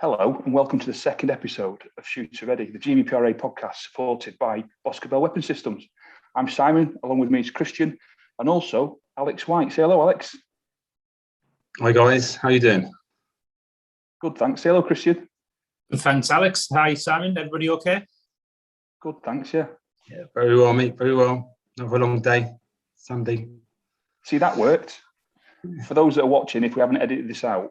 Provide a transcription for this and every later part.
Hello and welcome to the second episode of Shooter Ready, the GBPRA podcast supported by Oscar Bell Weapon Systems. I'm Simon, along with me is Christian and also Alex White. Say hello, Alex. Hi guys, how you doing? Good, thanks. Say hello, Christian. Good, thanks, Alex. Hi, Simon. Everybody okay? Good, thanks, yeah. Yeah, very well, mate, very well. Another long day, Sunday. See, that worked. For those that are watching, if we haven't edited this out,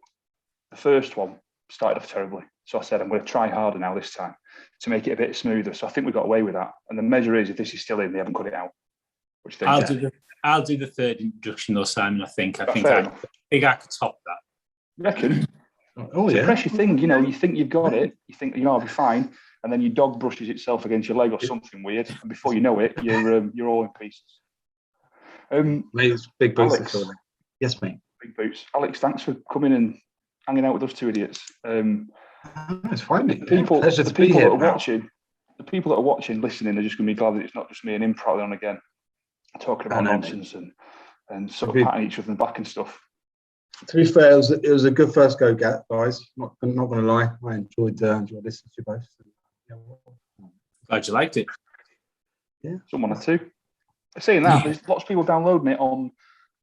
the first one started off terribly. So I said, I'm going to try harder now this time to make it a bit smoother. So I think we got away with that. And the measure is, if this is still in, they haven't cut it out. Which I'll do the third introduction though, Simon. I think I could top that. You reckon? Oh, it's yeah. a pressure thing, you know. You think you've got it. You think I'll be fine, and then your dog brushes itself against your leg or something weird, and before you know it, you're all in pieces. Mate, it's big boots. Alex, Yes, mate. Big boots. Alex, thanks for coming and hanging out with us two idiots. It's fine, mate. The people that are watching, listening, are just going to be glad that it's not just me and him prattling on again, talking about nonsense and sort of patting each other in the back and stuff. To be fair, it was a good first go, guys. Not going to lie, I enjoyed listening to you both. Glad you liked it. Yeah, someone or two. Saying that, there's lots of people downloading it on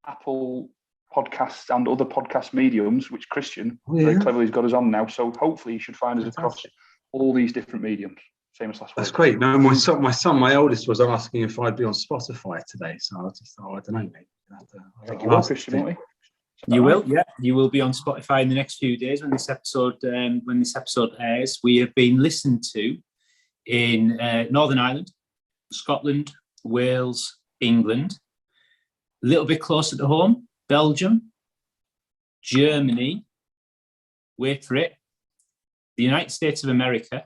Apple Podcasts and other podcast mediums, which Christian very cleverly has got us on now. So hopefully you should find us across all these different mediums. Same as last week. That's great. No, my oldest was asking if I'd be on Spotify today, so I just thought, I don't know, mate. I think you will, Christian, won't we? You will, yeah. You will be on Spotify in the next few days when this episode airs. We have been listened to in Northern Ireland, Scotland, Wales, England, a little bit closer to home, Belgium, Germany, wait for it, the United States of America.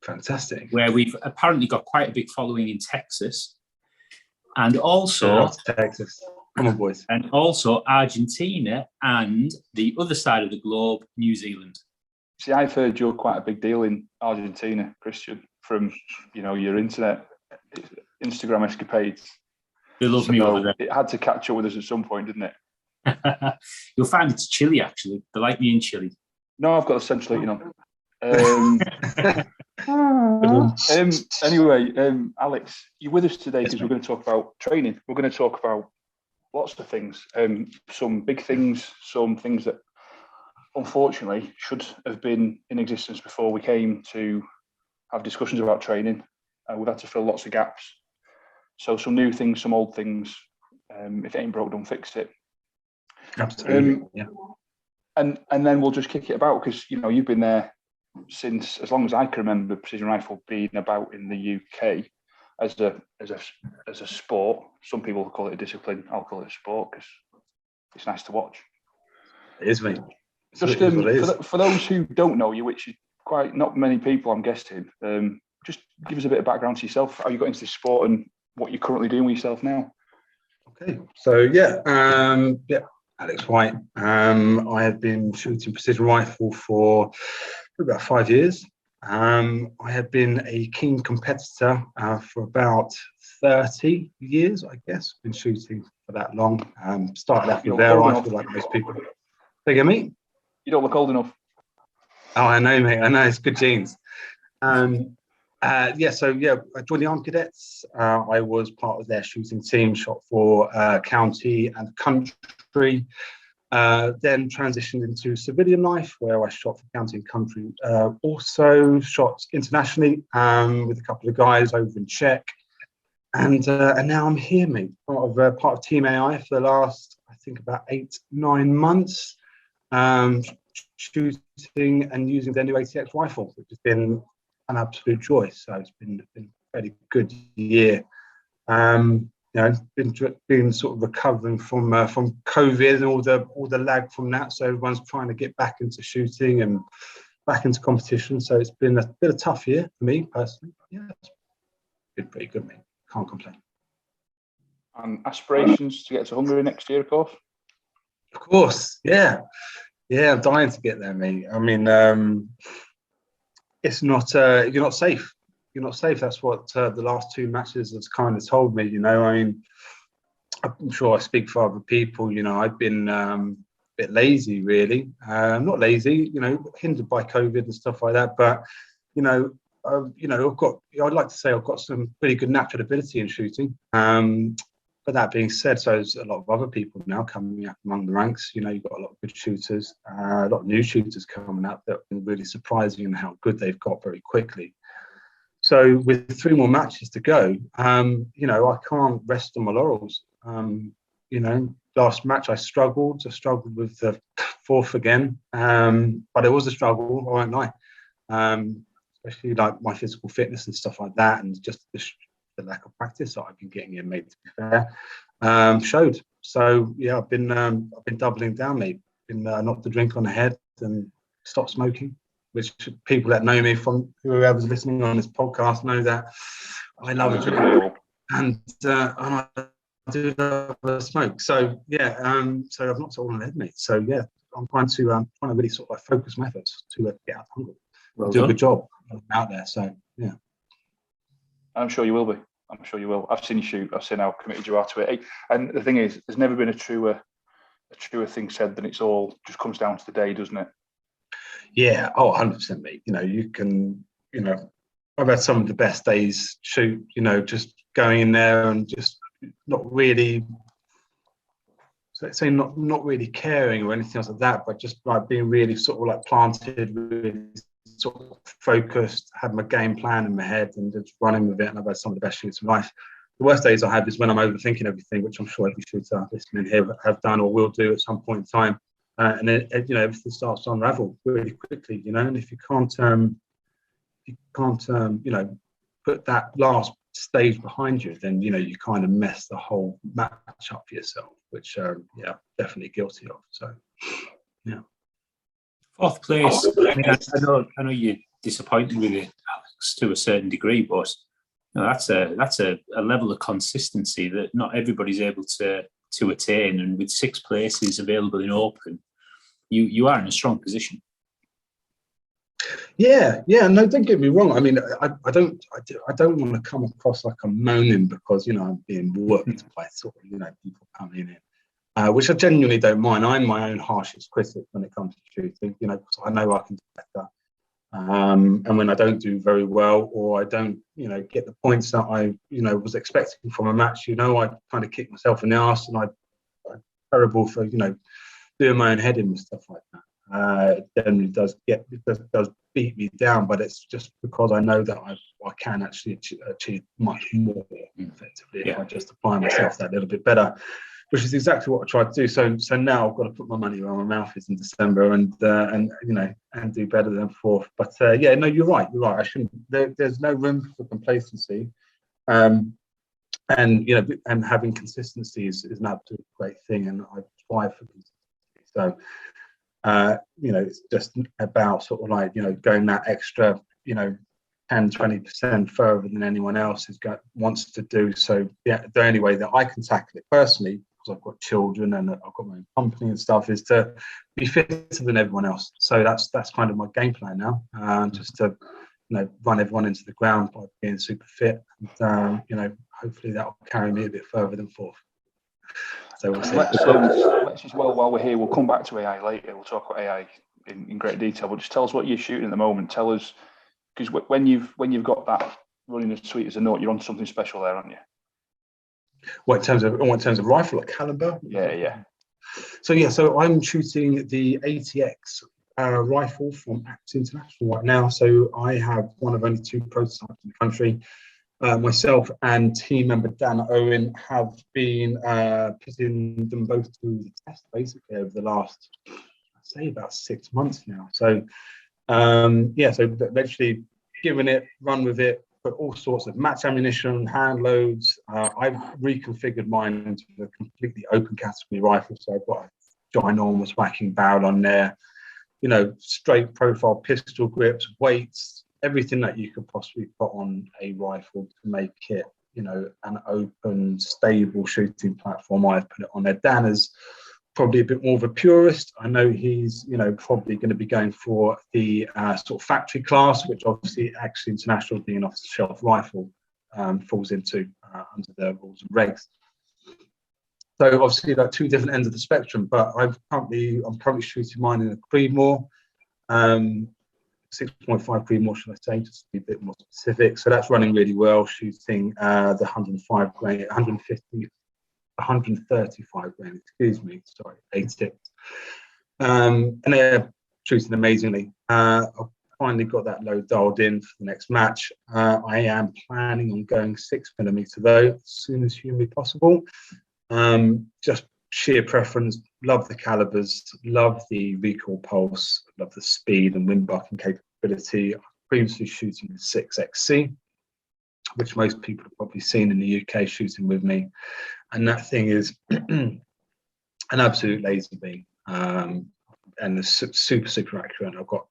Fantastic. Where we've apparently got quite a big following in Texas. And also Texas. Come on, boys. And also Argentina and the other side of the globe, New Zealand. See, I've heard you're quite a big deal in Argentina, Christian, from your Instagram escapades. They love me over there. It had to catch up with us at some point, didn't it? You'll find it's chilly, actually. They like me in chilly. No, I've got the central heating on. Anyway, Alex, you're with us today because we're going to talk about training. We're going to talk about lots of things, some big things, some things that unfortunately should have been in existence before we came to have discussions about training. We've had to fill lots of gaps. So some new things, some old things. If it ain't broke, don't fix it. Absolutely. Yeah. And then we'll just kick it about because you've been there since as long as I can remember precision rifle being about in the UK as a sport. Some people call it a discipline. I'll call it a sport because it's nice to watch. It is, mate. Just for those who don't know you, which is quite not many people, I'm guessing. Just give us a bit of background to yourself. How you got into this sport and what you're currently doing with yourself now. Okay, so Alex White. I have been shooting precision rifle for about 5 years. I have been a keen competitor for about 30 years, I guess. Been shooting for that long. Started out with air rifle like most people. Think of me? You don't look old enough. Oh, I know, mate. I know, it's good genes. I joined the Armed Cadets. I was part of their shooting team, shot for county and country. Then transitioned into civilian life, where I shot for county and country. Also shot internationally with a couple of guys over in Czech, and now I'm here, mate. Part of Team AI for the last, I think, about 8-9 months, shooting and using their new ATX rifle, which has been an absolute joy. So it's been a very good year. Been sort of recovering from COVID and all the lag from that. So everyone's trying to get back into shooting and back into competition. So it's been a bit of a tough year for me personally. Yeah, it's been pretty good, mate. Can't complain. And aspirations to get to Hungary next year, of course. Of course, yeah. I'm dying to get there, mate. I mean, it's not. You're not safe. You're not safe. That's what the last 2 matches has kind of told me. I mean, I'm sure I speak for other people. I've been bit lazy, really. Not lazy, hindered by COVID and stuff like that. But I'd like to say I've got some pretty good natural ability in shooting. But that being said, so there's a lot of other people now coming up among the ranks. You've got a lot of good shooters, a lot of new shooters coming up that have been really surprising in how good they've got very quickly. So with 3 more matches to go, I can't rest on my laurels. Last match I struggled with the 4th again, but it was a struggle, I won't lie. Especially like my physical fitness and stuff like that, and just the lack of practice that I've been getting in, mate, to be fair, showed. So yeah, I've been doubling down, mate. Knocked the drink on the head and stopped smoking, which people that know me from whoever's listening on this podcast know that I love a drink, and I do love a smoke. So yeah, so I've knocked it all on the head, mate. So yeah, I'm trying to really sort of focus my efforts to get out hungry. Well do done. a good job out there. So yeah, I'm sure you will be. I'm sure you will. I've seen you shoot. I've seen how committed you are to it. And the thing is, there's never been a truer thing said than it's all just comes down to the day, doesn't it? Yeah. Oh, 100%, mate. You can. I've had some of the best days shoot. Just going in there and just not really. Say not really caring or anything else like that, but just like being really sort of like planted, really sort of focused, had my game plan in my head and just running with it, and I've had some of the best shoots of life. The worst days I have is when I'm overthinking everything, which I'm sure every shooter listening here have done or will do at some point in time, and then everything starts to unravel really quickly, and if you can't put that last stage behind you, then you kind of mess the whole match up for yourself, which definitely guilty of. So yeah. 4th place. I mean, I know you're disappointed with it, Alex, to a certain degree, but that's a level of consistency that not everybody's able to attain. And with 6 places available in open, you are in a strong position. Yeah. No, don't get me wrong. I mean, I don't want to come across like I'm moaning because I'm being worked by sort of people coming in. Which I genuinely don't mind. I'm my own harshest critic when it comes to shooting, because I know I can do better. And when I don't do very well, or I don't, get the points that I, was expecting from a match, I kind of kick myself in the arse, and I'm terrible for, doing my own head in and stuff like that. It generally does beat me down, but it's just because I know that I can actually achieve much more effectively if I just apply myself that little bit better. Which is exactly what I tried to do. So now I've got to put my money where my mouth is in December and do better than 4th. But you're right. I shouldn't. There's no room for complacency, and having consistency is an absolute great thing, and I strive for consistency. So it's just about sort of like going that extra 10-20% further than anyone else wants to do. So yeah, the only way that I can tackle it personally, I've got children and I've got my own company and stuff, is to be fitter than everyone else. So that's kind of my game plan now, just to run everyone into the ground by being super fit, and hopefully that will carry me a bit further than 4th. So we'll see. Let's just, while we're here, we'll come back to AI later. We'll talk about AI in great detail, but just tell us what you're shooting at the moment. Tell us, because when you've got that running as sweet as a note, you're on something special there, aren't you? What in terms of rifle, like caliber? Yeah. So I'm shooting the ATX rifle from Axe International right now. So I have one of only 2 prototypes in the country. Myself and team member Dan Owen have been putting them both through the test basically over the last, I'd say, about 6 months now. So so literally given it, run with it, put all sorts of match ammunition, hand loads. I've reconfigured mine into a completely open category rifle. So I've got a ginormous whacking barrel on there, straight profile pistol grips, weights, everything that you could possibly put on a rifle to make it, an open, stable shooting platform. I've put it on there. Dan is probably a bit more of a purist. I know he's, probably going to be going for the sort of factory class, which obviously Axe International, being an off-the-shelf rifle, falls into under the rules and regs. So obviously, like two different ends of the spectrum. But I'm currently shooting mine in a Creedmoor, 6.5 Creedmoor, should I say, just to be a bit more specific. So that's running really well. Shooting the 105 grain, 150, 135 grain. Excuse me, sorry, 8 and they're shooting amazingly. I've finally got that load dialed in for the next match. I am planning on going 6mm though, as soon as humanly possible. Just sheer preference, love the calibers, love the recoil pulse, love the speed and wind bucking capability. I'm previously shooting the 6XC, which most people have probably seen in the UK shooting with me. And that thing is an absolute laser beam. And it's super, super accurate. I've got,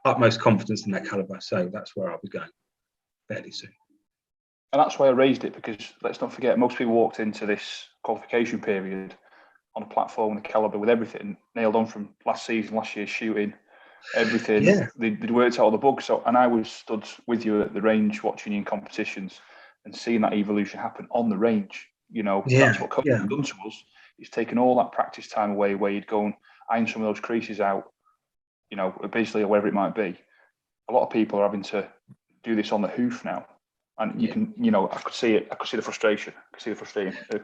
utmost confidence in that caliber. So that's where I'll be going fairly soon. And that's why I raised it, because let's not forget, most people walked into this qualification period on a platform with a caliber with everything nailed on from last year's shooting, everything. Yeah. They'd worked out all the bugs. So, and I was stood with you at the range watching you in competitions and seeing that evolution happen on the range. That's what COVID has done to us. It's taken all that practice time away where you'd go and iron some of those creases out, basically, or wherever it might be. A lot of people are having to do this on the hoof now. And you can, I could see it. I could see the frustration.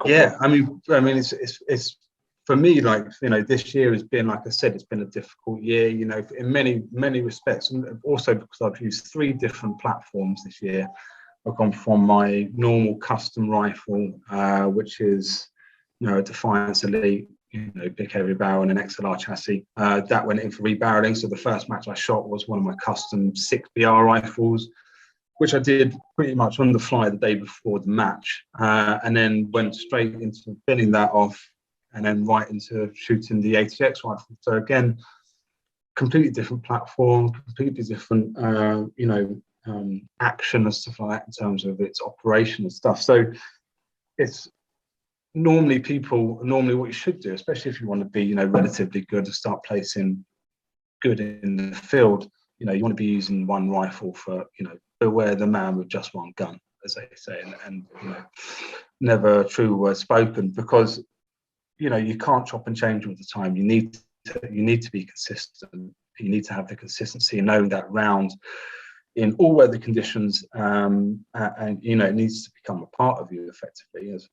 Yeah, I mean, it's for me, like, this year has been, like I said, it's been a difficult year, in many respects, and also because I've used 3 different platforms this year. I've gone from my normal custom rifle, which is, a Defiance Elite, big heavy barrel and an XLR chassis. That went in for rebarreling. So the first match I shot was one of my custom 6BR rifles, which I did pretty much on the fly the day before the match, and then went straight into binning that off, and then right into shooting the ATX rifle. So again, completely different platform, completely different, action and stuff like that in terms of its operation and stuff. So it's normally what you should do, especially if you want to be, relatively good, to start placing good in the field. You want to be using one rifle for, beware the man with just one gun, as they say, and never a true word spoken, because you can't chop and change all the time. You need to be consistent. You need to have the consistency, knowing that round in all weather conditions, and it needs to become a part of you effectively, as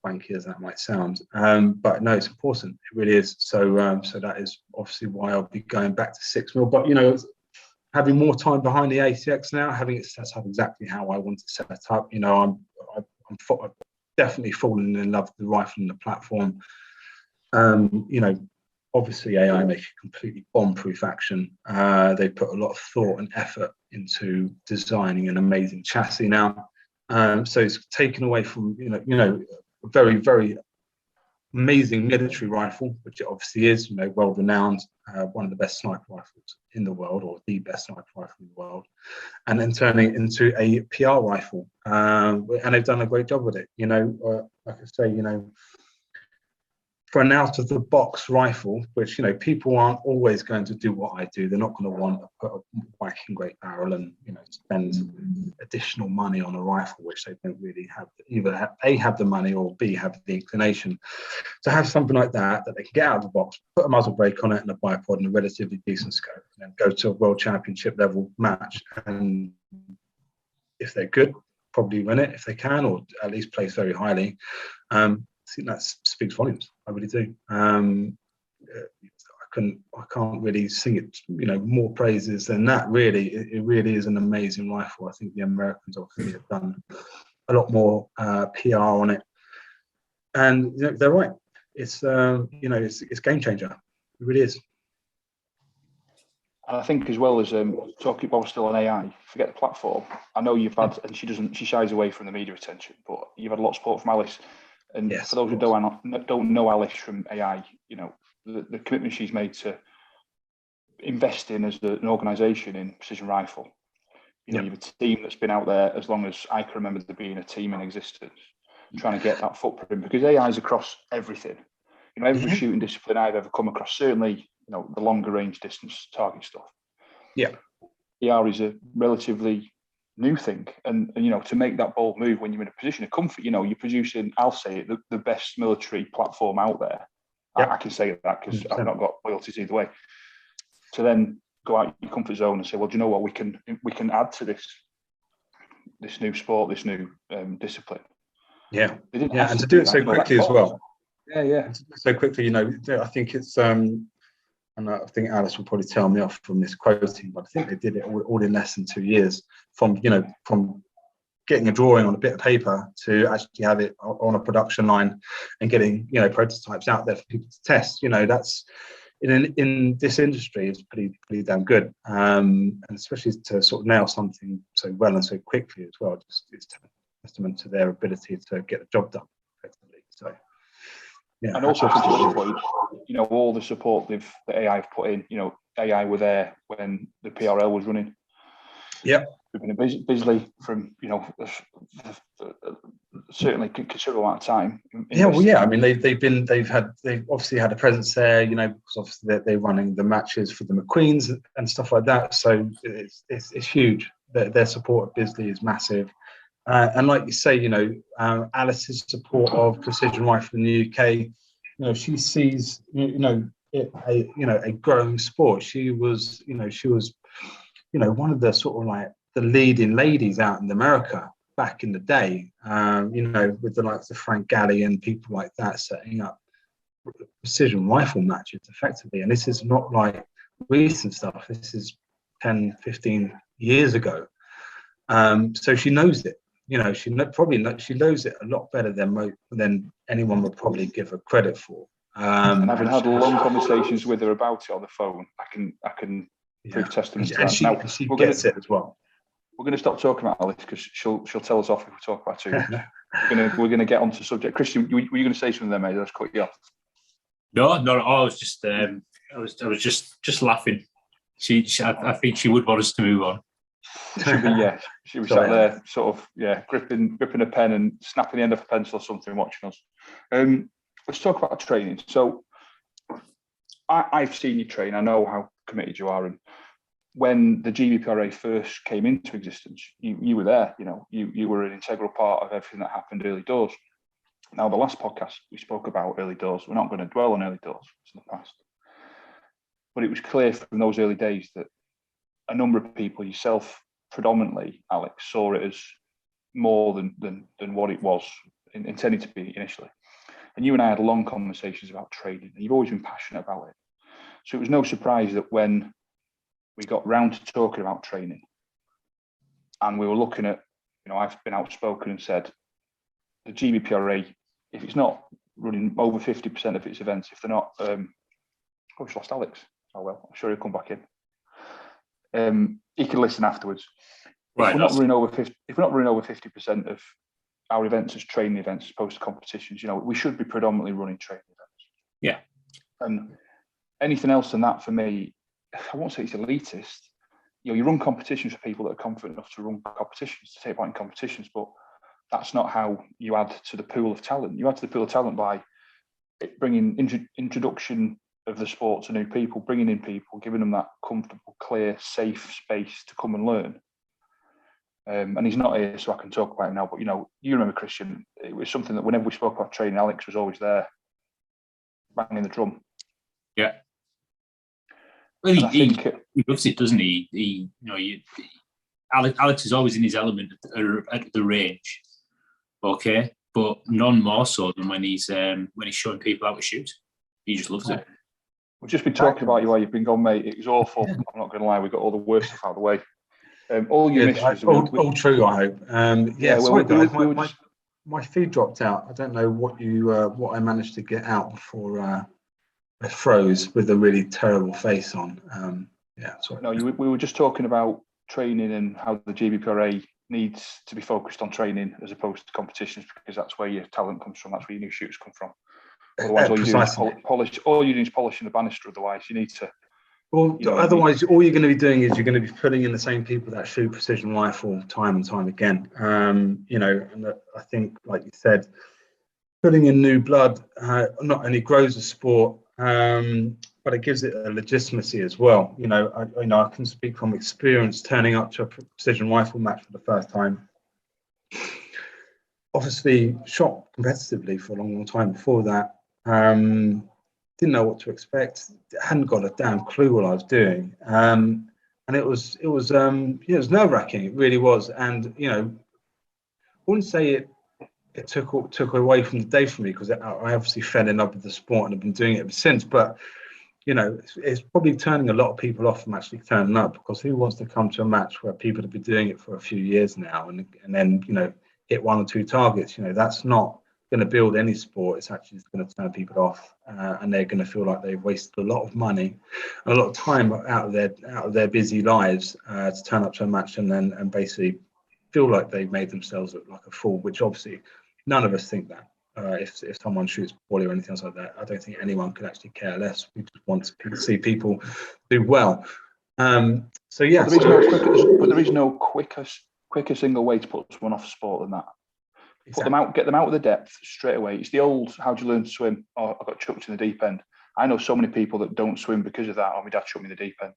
wanky as that might sound. But no, it's important. It really is. So that is obviously why I'll be going back to 6mm. But having more time behind the ATX now, having it set up exactly how I want to set it up. I'm definitely falling in love with the rifle and the platform. Obviously AI make a completely bomb-proof action. They put a lot of thought and effort into designing an amazing chassis now. So it's taken away from a very, very amazing military rifle, which it obviously is, well renowned, one of the best sniper rifles in the world, or the best sniper rifle in the world, and then turning it into a PR rifle, and they've done a great job with it. Like I say, for an out-of-the-box rifle, which people aren't always going to do what I do. They're not going to want to put a whacking great barrel and spend additional money on a rifle, which they don't really have. Either A, have the money, or B, have the inclination to have something like that they can get out of the box, put a muzzle brake on it and a bipod and a relatively decent scope, and then go to a world championship level match. And if they're good, probably win it if they can, or at least place very highly. I think that speaks volumes. I really do. I can't really sing it, more praises than that. Really, it really is an amazing rifle. I think the Americans obviously have done a lot more PR on it, and they're right. It's it's game changer. It really is. And I think as well as talking while we're still on AI, forget the platform. I know you've had, and she shies away from the media attention, but you've had a lot of support from Alice. And yes, for those who don't know Alice from AI, the commitment she's made to invest in as an organisation in precision rifle. You have a team that's been out there as long as I can remember there being a team in existence, trying to get that footprint, because AI is across everything. Every shooting discipline I've ever come across, certainly, the longer range distance target stuff. Yeah. ER is a relatively new thing, and you know, to make that bold move when you're in a position of comfort, you know, you're producing, I'll say it, the best military platform out there. Yep. I can say that because I've not got loyalties either way. To then go out your comfort zone and say, well, do you know what, we can add to this new sport, this new discipline. Yeah, and to do it so quickly as well. Yeah. So quickly, you know, I think it's and I think Alice will probably tell me off from this quoting, but I think they did it all in less than 2 years from getting a drawing on a bit of paper to actually have it on a production line and getting, you know, prototypes out there for people to test. You know, that's in this industry is pretty damn good, and especially to sort of nail something so well and so quickly as well. Just it's testament to their ability to get the job done effectively. So yeah, and also you know, all the support the AI have put in. You know, AI were there when the PRL was running. Yeah, we've been busily from, you know, certainly considerable amount of time. I mean, they've obviously had a presence there, you know, because obviously they're running the matches for the McQueens and stuff like that. So it's huge. Their support of Bisley is massive. And like you say, you know, Alice's support of precision rifle in the UK, you know, she sees, a growing sport. She was one of the sort of like the leading ladies out in America back in the day, you know, with the likes of Frank Galley and people like that setting up precision rifle matches effectively. And this is not like recent stuff. This is 10, 15 years ago. So she knows it. You know, she knows it a lot better than anyone would probably give her credit for. And having had long conversations with her about it on the phone, I can prove testament to that. Now, she gets it as well. We're going to stop talking about Alice because she'll tell us off if we talk about her. We're going to get onto the subject. Christian, were you going to say something there, mate? Let's cut you off. No, not at all. I was just I was just laughing. I think she would want us to move on. She was sat there sort of gripping a pen and snapping the end of a pencil or something, watching us. Let's talk about training. So I've seen you train. I know how committed you are, and when the GBPRA first came into existence, you were there. You know, you were an integral part of everything that happened early doors. Now, the last podcast we spoke about early doors. We're not going to dwell on early doors. It's in the past, but it was clear from those early days that a number of people, yourself predominantly, Alex, saw it as more than what it was intended to be initially. And you and I had long conversations about training, and you've always been passionate about it. So it was no surprise that when we got round to talking about training, and we were looking at, you know, I've been outspoken and said the GBPRA, if it's not running over 50% of its events, if they're not, we just lost Alex. Oh well, I'm sure he'll come back in. He can listen afterwards. Right. If we're not running over 50% of our events as training events as opposed to competitions, you know, we should be predominantly running training events. Yeah. And anything else than that, for me, I won't say it's elitist. You know, you run competitions for people that are confident enough to run competitions, to take part in competitions, but that's not how you add to the pool of talent. You add to the pool of talent by bringing introduction of the sport to new people, bringing in people, giving them that comfortable, clear, safe space to come and learn. And he's not here, so I can talk about him now. But, you know, you remember, Christian, it was something that whenever we spoke about training, Alex was always there, banging the drum. Yeah. Well, he loves it, doesn't he? Alex is always in his element at the range, okay, but none more so than when he's showing people how to shoot. He just loves it. We've just been talking about you while you've been gone, mate. It was awful. I'm not going to lie. We got all the worst stuff out of the way. All you missed was all true, I hope. Sorry, guys. My feed dropped out. I don't know what I managed to get out before I froze with a really terrible face on. Sorry. No, we were just talking about training and how the GBPRA needs to be focused on training as opposed to competitions, because that's where your talent comes from. That's where your new shooters come from. Otherwise, all you do is polishing the banister. Otherwise, you need to. Well, otherwise, all you're going to be doing is you're going to be putting in the same people that shoot precision rifle time and time again. And I think, like you said, putting in new blood not only grows the sport, but but it gives it a legitimacy as well. I can speak from experience turning up to a precision rifle match for the first time. Obviously, shot competitively for a long time before that. Didn't know what to expect. Hadn't got a damn clue what I was doing. And it was nerve-wracking. It really was. And I wouldn't say it took away from the day for me, because I obviously fell in love with the sport and have been doing it ever since. But it's probably turning a lot of people off from actually turning up, because who wants to come to a match where people have been doing it for a few years now and then hit one or two targets? That's not going to build any sport. It's actually just going to turn people off, and they're going to feel like they've wasted a lot of money and a lot of time out of their busy lives to turn up to a match and basically feel like they've made themselves look like a fool, which obviously none of us think that. If someone shoots poorly or anything else like that, I don't think anyone could actually care less. We just want to see people do well. So yeah. But there is no quicker single way to put someone off sport than that. Exactly. Put them out, get them out of the depth straight away. It's the old, how do you learn to swim? Oh, I got chucked in the deep end. I know so many people that don't swim because of that. Oh, my dad chucked me in the deep end.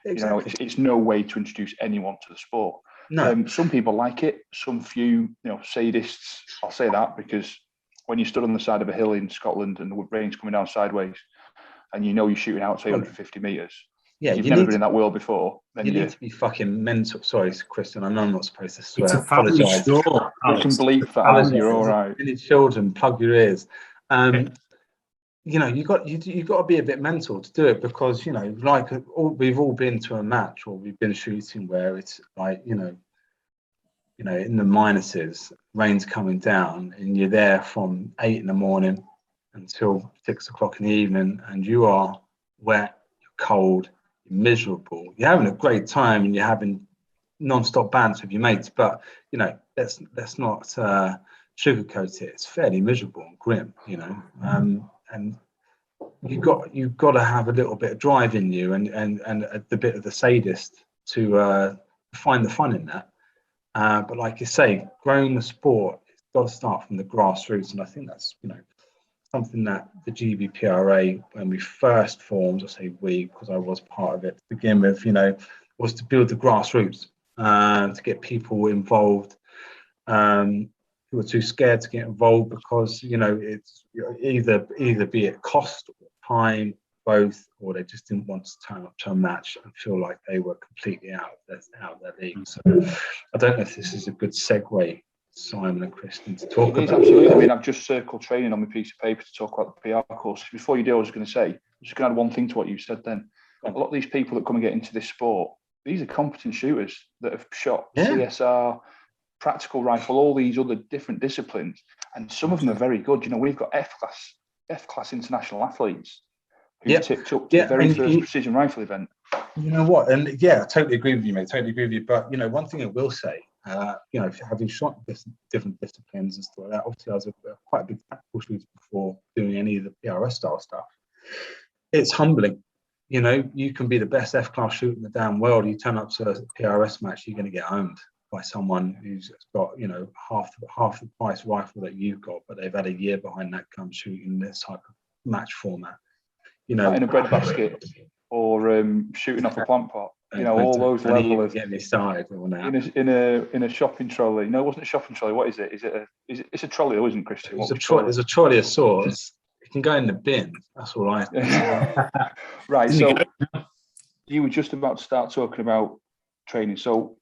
Exactly. It's no way to introduce anyone to the sport. No. Some people like it. Some few, sadists. I'll say that because when you stood on the side of a hill in Scotland and the rain's coming down sideways, and you're shooting out to 150 meters. Yeah, you've never been in that world before. Then you need to be fucking mental. Sorry, Christian. I know I'm not supposed to swear. It's a family show. You can bleep that. You're all right. Any children, plug your ears. You got to be a bit mental to do it, because we've all been to a match or we've been shooting where it's like in the minuses, rain's coming down, and you're there from 8 a.m. until 6 o'clock in the evening, and you are wet, you're cold, you're miserable. You're having a great time and you're having non-stop banter with your mates, but let's not sugarcoat it. It's fairly miserable and grim, and you've got to have a little bit of drive in you and the bit of the sadist to find the fun in that. But like you say, growing the sport, it's got to start from the grassroots, and I think that's something that the GBPRA, when we first formed, I say we because I was part of it to begin with, was to build the grassroots, to get people involved who are too scared to get involved because it's either be it cost or time, both, or they just didn't want to turn up to a match and feel like they were completely out of their league. So I don't know if this is a good segue, Simon and Kristen, to talk about. Absolutely. I mean, I've just circled training on my piece of paper to talk about the PR course. Before you do, I was going to say, I'm just going to add one thing to what you said then. A lot of these people that come and get into this sport, these are competent shooters that have shot CSR, practical rifle, all these other different disciplines, and some of them are very good. We've got F-class international athletes who tipped up to the very first precision rifle event. You know what? And I totally agree with you, mate. Totally agree with you. But one thing I will say, having shot different disciplines and stuff like that, obviously I was quite a big tactical shooter before doing any of the PRS style stuff. It's humbling. You can be the best F-class shooter in the damn world. You turn up to a PRS match, you're going to get owned by someone who's got half the price rifle that you've got, but they've had a year behind that gun shooting this type of match format. In a breadbasket or shooting off a plant pot. All those levels of getting me started in a shopping trolley. No, it wasn't a shopping trolley. What is it? It's a trolley, though, isn't it, Christian? There's a trolley of swords. It can go in the bin. That's all I think. Right. So you were just about to start talking about training. So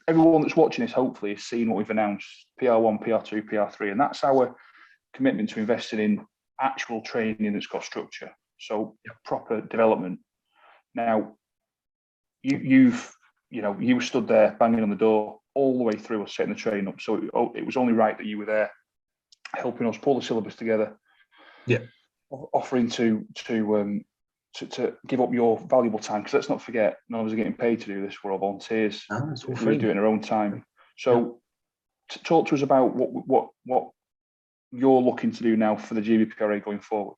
everyone that's watching this hopefully has seen what we've announced: PR1, PR2, PR3, and that's our commitment to investing in actual training that's got structure. So proper development. Now, you stood there banging on the door all the way through us setting the training up. So it was only right that you were there helping us pull the syllabus together. Yeah, offering to give up your valuable time, because let's not forget, none of us are getting paid to do this. We're all volunteers. We do it in our own time. So talk to us about what you're looking to do now for the GBPRA going forward.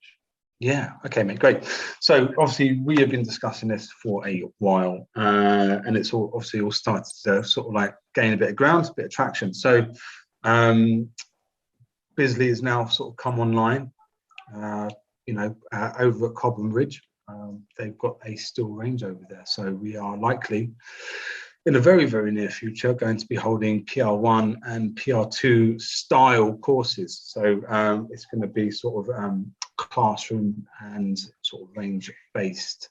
Yeah. Okay, mate. Great. So obviously we have been discussing this for a while, and it's all started to sort of like gain a bit of ground, a bit of traction. So Bisley has now sort of come online, over at Cobham Ridge. they've got a still range over there. So we are likely, in the very, very near future, going to be holding PR1 and PR2 style courses. So it's going to be sort of classroom and sort of range-based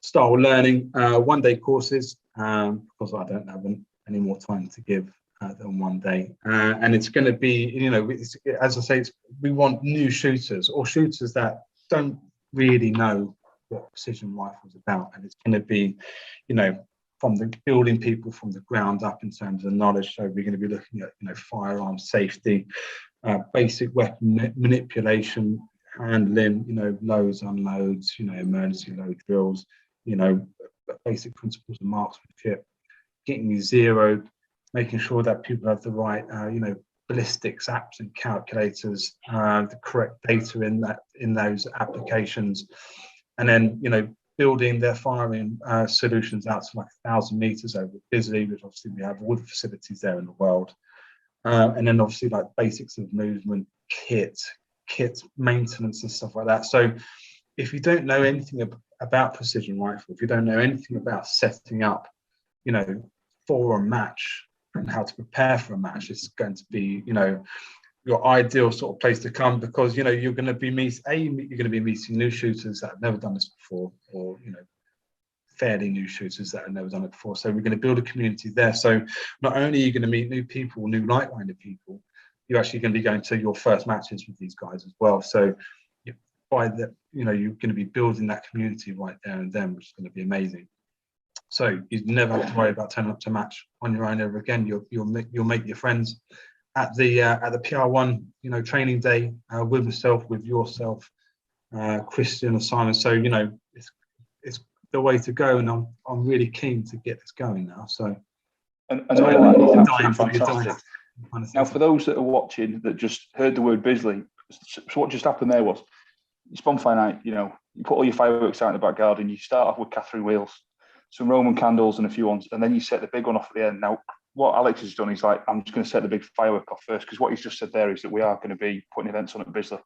style learning, one-day courses, because I don't have any more time to give than one day. And it's going to be, you know, as I say, we want new shooters or shooters that don't really know what precision rifle is about. And it's going to be, you know, from the building people from the ground up in terms of knowledge. So we're going to be looking at, you know, firearm safety, basic weapon manipulation, handling, you know, loads, unloads, you know, emergency load drills, you know, basic principles of marksmanship, getting you zeroed, making sure that people have the right, you know, ballistics apps and calculators, the correct data in those applications, and then, you know, building their firing solutions out to like 1,000 meters over Bisley, which obviously we have all the facilities there in the world, and then obviously like basics of movement, kit maintenance and stuff like that. So if you don't know anything about precision rifle, if you don't know anything about setting up, you know, for a match and how to prepare for a match, it's going to be, you know, your ideal sort of place to come, because, you know, you're going to be meeting new shooters that have never done this before, or, you know, fairly new shooters that have never done it before. So we're going to build a community there. So not only are you going to meet new people, new like-minded people, you're actually going to be going to your first matches with these guys as well. So by the, you know, you're going to be building that community right there and then, which is going to be amazing. So you never have to worry about turning up to match on your own ever again. You'll make your friends at the PR1, you know, training day with myself, with yourself, Christian and Simon. So, you know, it's the way to go, and I'm really keen to get this going now. So and all that is absolutely fantastic. Now, for those that are watching that just heard the word Bisley, so what just happened there was, it's bonfire night, you know, you put all your fireworks out in the back garden, you start off with Catherine wheels, some Roman candles and a few ones, and then you set the big one off at the end. Now, what Alex has done is like, I'm just going to set the big firework off first, because what he's just said there is that we are going to be putting events on at Bisley.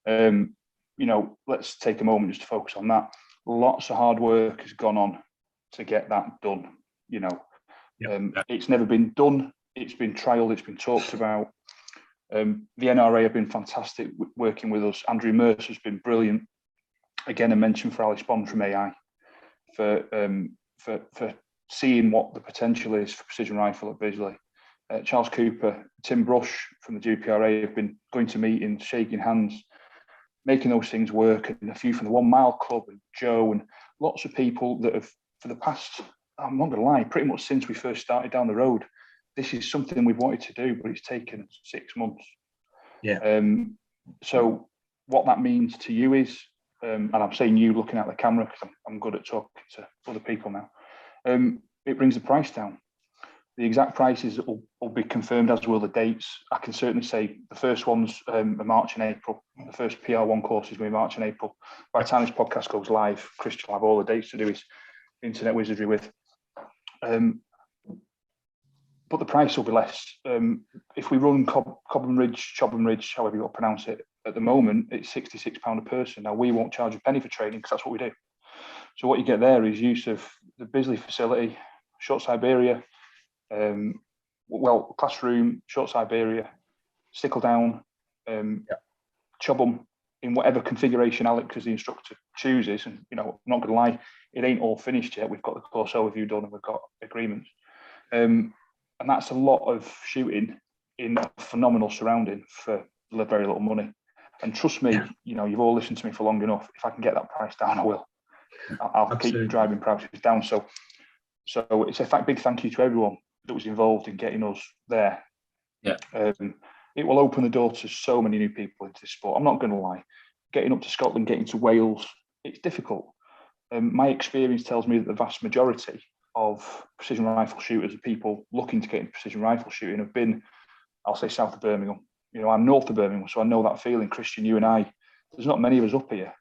You know, let's take a moment just to focus on that. Lots of hard work has gone on to get that done. You know, it's never been done. It's been trialed. It's been talked about. The NRA have been fantastic working with us. Andrew Mercer has been brilliant. Again, a mention for Alice Bond from AI for seeing what the potential is for precision rifle at Bisley. Charles Cooper, Tim Brush from the GBPRA have been going to meetings, shaking hands, making those things work, and a few from the 1 Mile Club, and Joe, and lots of people that have, for the past, I'm not going to lie, pretty much since we first started down the road, this is something we've wanted to do, but it's taken 6 months. Yeah. So what that means to you is, and I'm saying you looking at the camera because I'm good at talking to other people now, it brings the price down. The exact prices will be confirmed, as will the dates. I can certainly say the first ones are March and April. The first PR1 courses will be March and April. By the time this podcast goes live, Christian will have all the dates to do his internet wizardry with. But the price will be less. If we run Chobham Ridge, however you want to pronounce it, at the moment, it's £66 a person. Now, we won't charge a penny for training because that's what we do. So what you get there is use of the Bisley facility, Short Siberia, classroom, Short Siberia, Stickle Down, Chobham, in whatever configuration Alex as the instructor chooses. And, you know, I'm not going to lie, it ain't all finished yet. We've got the course overview done and we've got agreements. And that's a lot of shooting in a phenomenal surrounding for very little money. And trust me, you know, you've all listened to me for long enough. If I can get that price down, I will. I'll keep driving prices down. So it's a big thank you to everyone that was involved in getting us there. Yeah. It will open the door to so many new people into this sport. I'm not going to lie. Getting up to Scotland, getting to Wales, it's difficult. My experience tells me that the vast majority of precision rifle shooters and people looking to get into precision rifle shooting have been, I'll say, south of Birmingham. You know, I'm north of Birmingham, so I know that feeling. Christian, you and I, there's not many of us up here.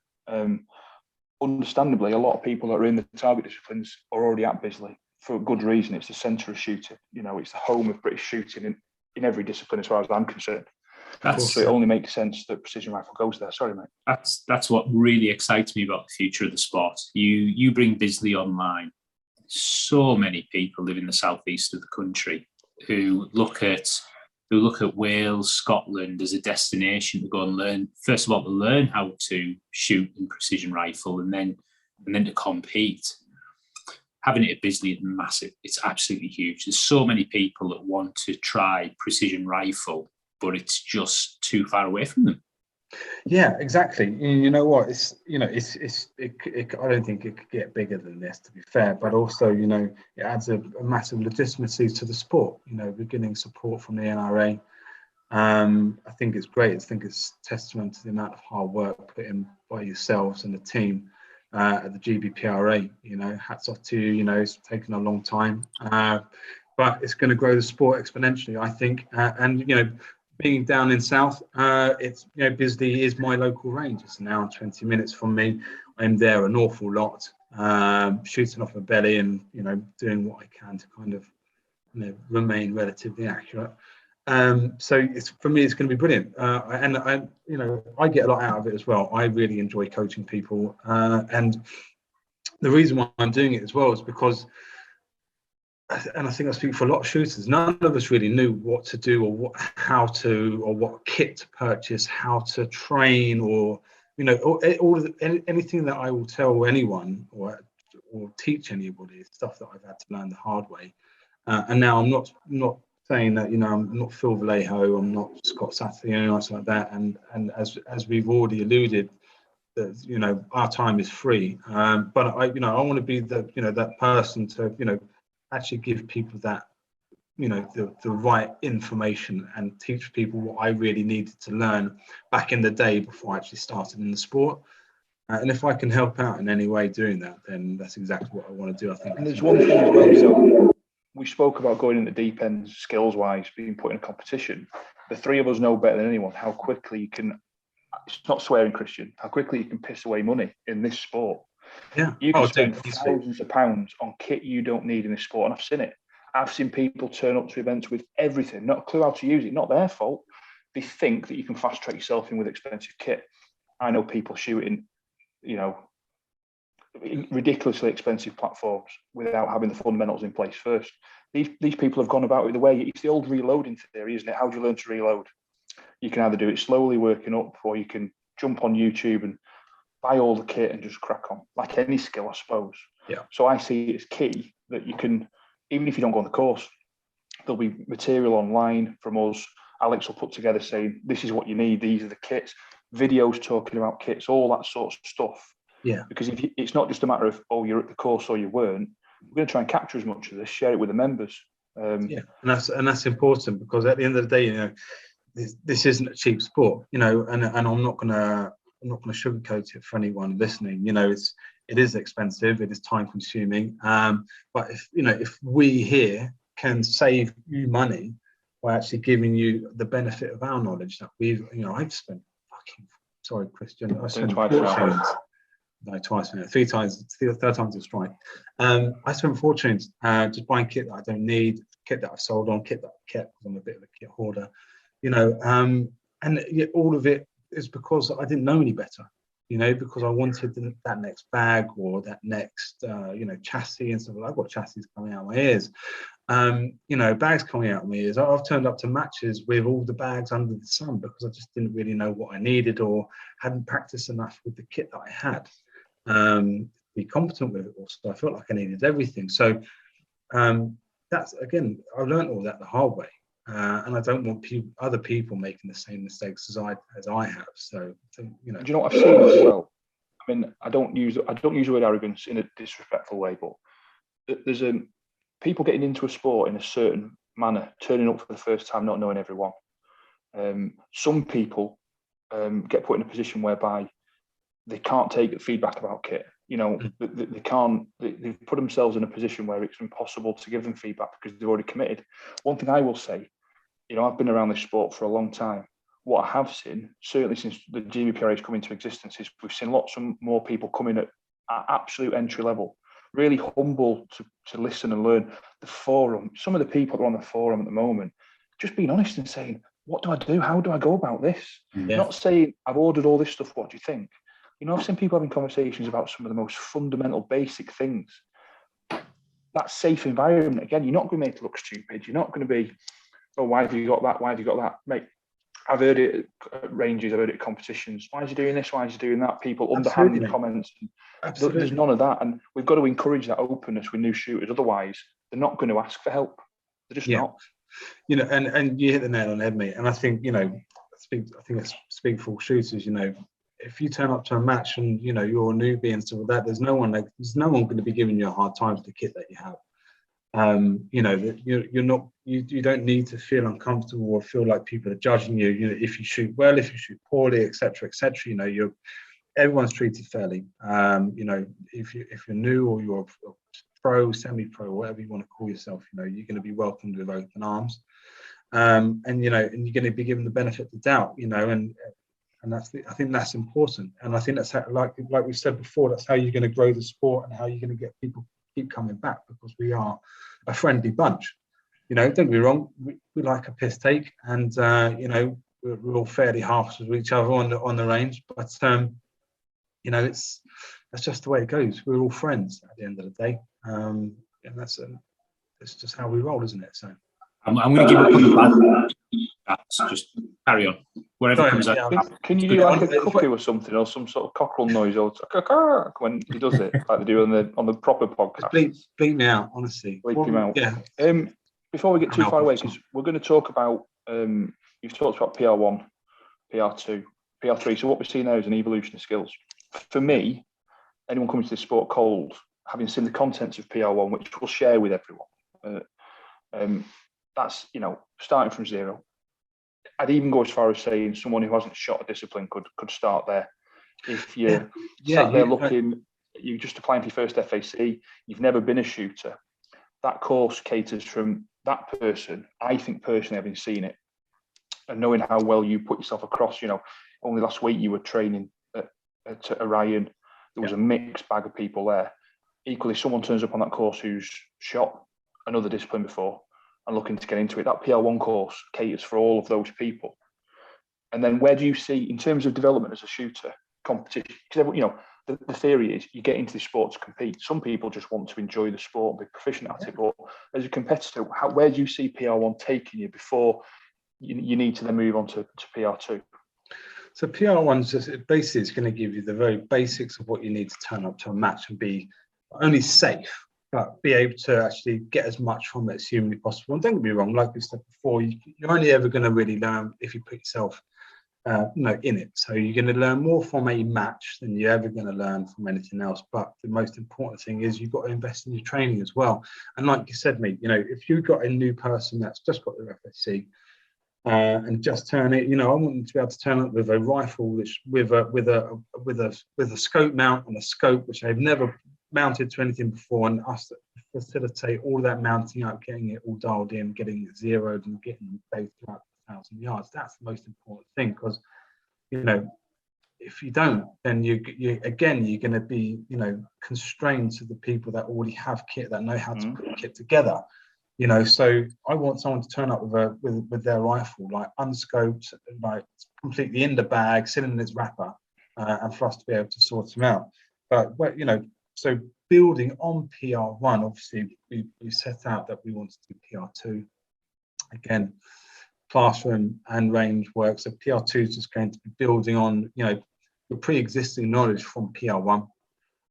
Understandably, a lot of people that are in the target disciplines are already at Bisley for a good reason. It's the centre of shooting. You know, it's the home of British shooting in every discipline as far as I'm concerned. So it only makes sense that precision rifle goes there. Sorry, mate. That's what really excites me about the future of the sport. You bring Bisley online. So many people live in the southeast of the country who look at Wales, Scotland as a destination to go and learn. First of all, to learn how to shoot in precision rifle, and then to compete. Having it at Bisley is massive. It's absolutely huge. There's so many people that want to try precision rifle, but it's just too far away from them. Yeah, exactly. You know what? I don't think it could get bigger than this, to be fair. But also, it adds a massive legitimacy to the sport. We're getting support from the NRA. I think it's great. I think it's testament to the amount of hard work put in by yourselves and the team at the GBPRA. Hats off to you. It's taken a long time, but it's going to grow the sport exponentially, I think. Being down in South, it's Bisley is my local range. It's an hour and 20 minutes from me. I'm there an awful lot, shooting off my belly and doing what I can to kind of remain relatively accurate. So for me, it's going to be brilliant, and I get a lot out of it as well. I really enjoy coaching people, and the reason why I'm doing it as well is because. And I think I speak for a lot of shooters. None of us really knew what to do or what kit to purchase, how to train, or anything that I will tell anyone or teach anybody is stuff that I've had to learn the hard way. And now I'm not saying that I'm not Phil Vallejo, I'm not Scott Saturday, anything like that. And as we've already alluded, that our time is free. But I want to be that person to actually give people that the right information and teach people what I really needed to learn back in the day before I actually started in the sport. And if I can help out in any way doing that, then that's exactly what I want to do. I think. And there's one thing as well. So we spoke about going in the deep end, skills-wise, being put in a competition. The three of us know better than anyone how quickly you can. It's not swearing, Christian. How quickly you can piss away money in this sport. Yeah, you can spend thousands of pounds on kit you don't need in this sport, and I've seen it. I've seen people turn up to events with everything, not a clue how to use it. Not their fault. They think that you can fast track yourself in with expensive kit. I know people shooting, ridiculously expensive platforms without having the fundamentals in place first. These people have gone about it the way it's the old reloading theory, isn't it? How do you learn to reload? You can either do it slowly working up, or you can jump on YouTube and buy all the kit and just crack on, like any skill, I suppose. Yeah. So I see it as key that you can, even if you don't go on the course, there'll be material online from us. Alex will put together saying, this is what you need, these are the kits, videos talking about kits, all that sort of stuff. Yeah. Because it's not just a matter of, you're at the course or you weren't. We're going to try and capture as much of this, share it with the members. And that's important, because at the end of the day, this isn't a cheap sport, and I'm not gonna sugarcoat it for anyone listening. It is expensive, it is time consuming. But if we here can save you money by actually giving you the benefit of our knowledge that I've spent Christian, I spent fortunes. No, twice, three times, third time's a strike. I spent fortunes just buying kit that I don't need, kit that I've sold on, kit that I've kept because I'm a bit of a kit hoarder, and yet all of it is because I didn't know any better, because I wanted that next bag or that next, chassis and stuff. I've got chassis coming out of my ears, bags coming out of my ears. I've turned up to matches with all the bags under the sun because I just didn't really know what I needed or hadn't practiced enough with the kit that I had. Be competent with it also. I felt like I needed everything. So that's, again, I learned all that the hard way, and I don't want other people making the same mistakes as I have. So Do you know what I've seen as well? I mean, I don't use the word arrogance in a disrespectful way, but there's people getting into a sport in a certain manner, turning up for the first time, not knowing everyone. Some people get put in a position whereby they can't take feedback about kit. They can't. They've put themselves in a position where it's impossible to give them feedback because they've already committed. One thing I will say, I've been around this sport for a long time. What I have seen, certainly since the GBPRA has come into existence, is we've seen lots of more people coming at absolute entry level, really humble to listen and learn. The forum, some of the people that are on the forum at the moment, just being honest and saying, what do I do? How do I go about this? Yeah. Not saying I've ordered all this stuff. What do you think? You know, I've seen people having conversations about some of the most fundamental, basic things. That safe environment, again, you're not going to make it look stupid. You're not going to be, oh, why have you got that? Why have you got that? Mate, I've heard it at ranges, I've heard it at competitions. Why is he doing this? Why is he doing that? People underhanded comments. Absolutely. There's none of that. And we've got to encourage that openness with new shooters. Otherwise, they're not going to ask for help. They're just not. You know, and you hit the nail on the head, mate. And I think, you know, I think I speak for all shooters, you know, if you turn up to a match and, you know, you're a newbie and stuff like that, there's no one going to be giving you a hard time for the kit that you have. You know, you're not, you don't need to feel uncomfortable or feel like people are judging you. You know, if you shoot well, if you shoot poorly, etc., etc. You know, everyone's treated fairly. You know, if you're new or you're a pro, semi-pro, whatever you want to call yourself, you know, you're going to be welcomed with open arms. And you know, and you're going to be given the benefit of the doubt. You know, and I think that's important. And I think that's how, like we said before, that's how you're going to grow the sport and how you're going to get people keep coming back, because we are a friendly bunch. You know, don't be wrong, we like a piss take, and you know, we're all fairly harsh with each other on the range, but you know, that's just the way it goes. We're all friends at the end of the day, and that's just how we roll, isn't it? So I'm going to give up on the bad. Just carry on. Whatever comes out. Can you do like a cuckoo or something, or some sort of cockerel noise, or when he does it, like they do on the proper podcast? Bleep me out, honestly. Bleep him out. Yeah. Before we get too far away, because we're going to talk about, you've talked about PR1, PR2, PR3. So what we're seeing now is an evolution of skills. For me, anyone coming to this sport cold, having seen the contents of PR1, which we'll share with everyone, that's, you know, starting from zero. I'd even go as far as saying someone who hasn't shot a discipline could start there. If you're sat there looking, you're just applying for your first FAC, you've never been a shooter, that course caters from that person. I think personally, having seen it and knowing how well you put yourself across, you know, only last week you were training at Orion. There was a mixed bag of people there. Equally, someone turns up on that course who's shot another discipline before and looking to get into it. That PR1 course caters for all of those people. And then where do you see, in terms of development as a shooter, competition? Because, you know, the theory is you get into the sport to compete. Some people just want to enjoy the sport and be proficient at it. But as a competitor, where do you see PR1 taking you before you need to then move on to PR2? So PR1 just basically is going to give you the very basics of what you need to turn up to a match and be not only safe, but be able to actually get as much from it as humanly possible. And don't get me wrong, like we said before, you're only ever going to really learn if you put yourself you know, in it. So you're going to learn more from a match than you're ever going to learn from anything else. But the most important thing is you've got to invest in your training as well. And like you said, mate, you know, if you've got a new person that's just got their FSC and just turn it, you know, I want them to be able to turn up with a rifle which with a scope mount and a scope which they've never mounted to anything before, and us facilitate all that mounting up, getting it all dialed in, getting it zeroed, and getting based throughout 1,000 yards. That's the most important thing, because, you know, if you don't, then you again, you're going to be, you know, constrained to the people that already have kit, that know how to put kit together. You know, so I want someone to turn up with their rifle, like unscoped, like completely in the bag, sitting in its wrapper, and for us to be able to sort them out. But, you know, so building on PR1, obviously we set out that we wanted to do PR2. Again, classroom and range work. So PR2 is just going to be building on, you know, the pre-existing knowledge from PR1.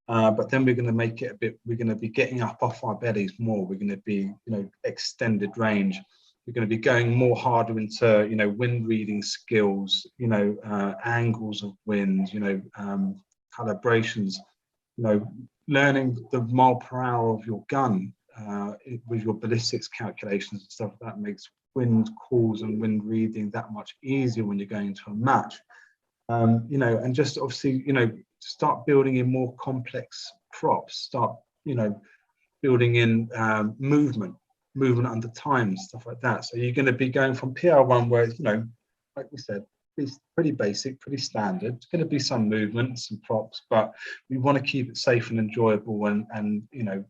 But then we're going to make it a bit, we're going to be getting up off our bellies more. We're going to be, you know, extended range. We're going to be going more harder into, you know, wind reading skills, you know, angles of wind, you know, calibrations, you know, learning the mile per hour of your gun with your ballistics calculations and stuff. That makes wind calls and wind reading that much easier when you're going to a match. You know, and just obviously, you know, start building in more complex props, start, you know, building in movement under time, stuff like that. So you're going to be going from PR1 where, you know, like we said, it's pretty basic, pretty standard. It's going to be some movement, some props, but we want to keep it safe and enjoyable and you know,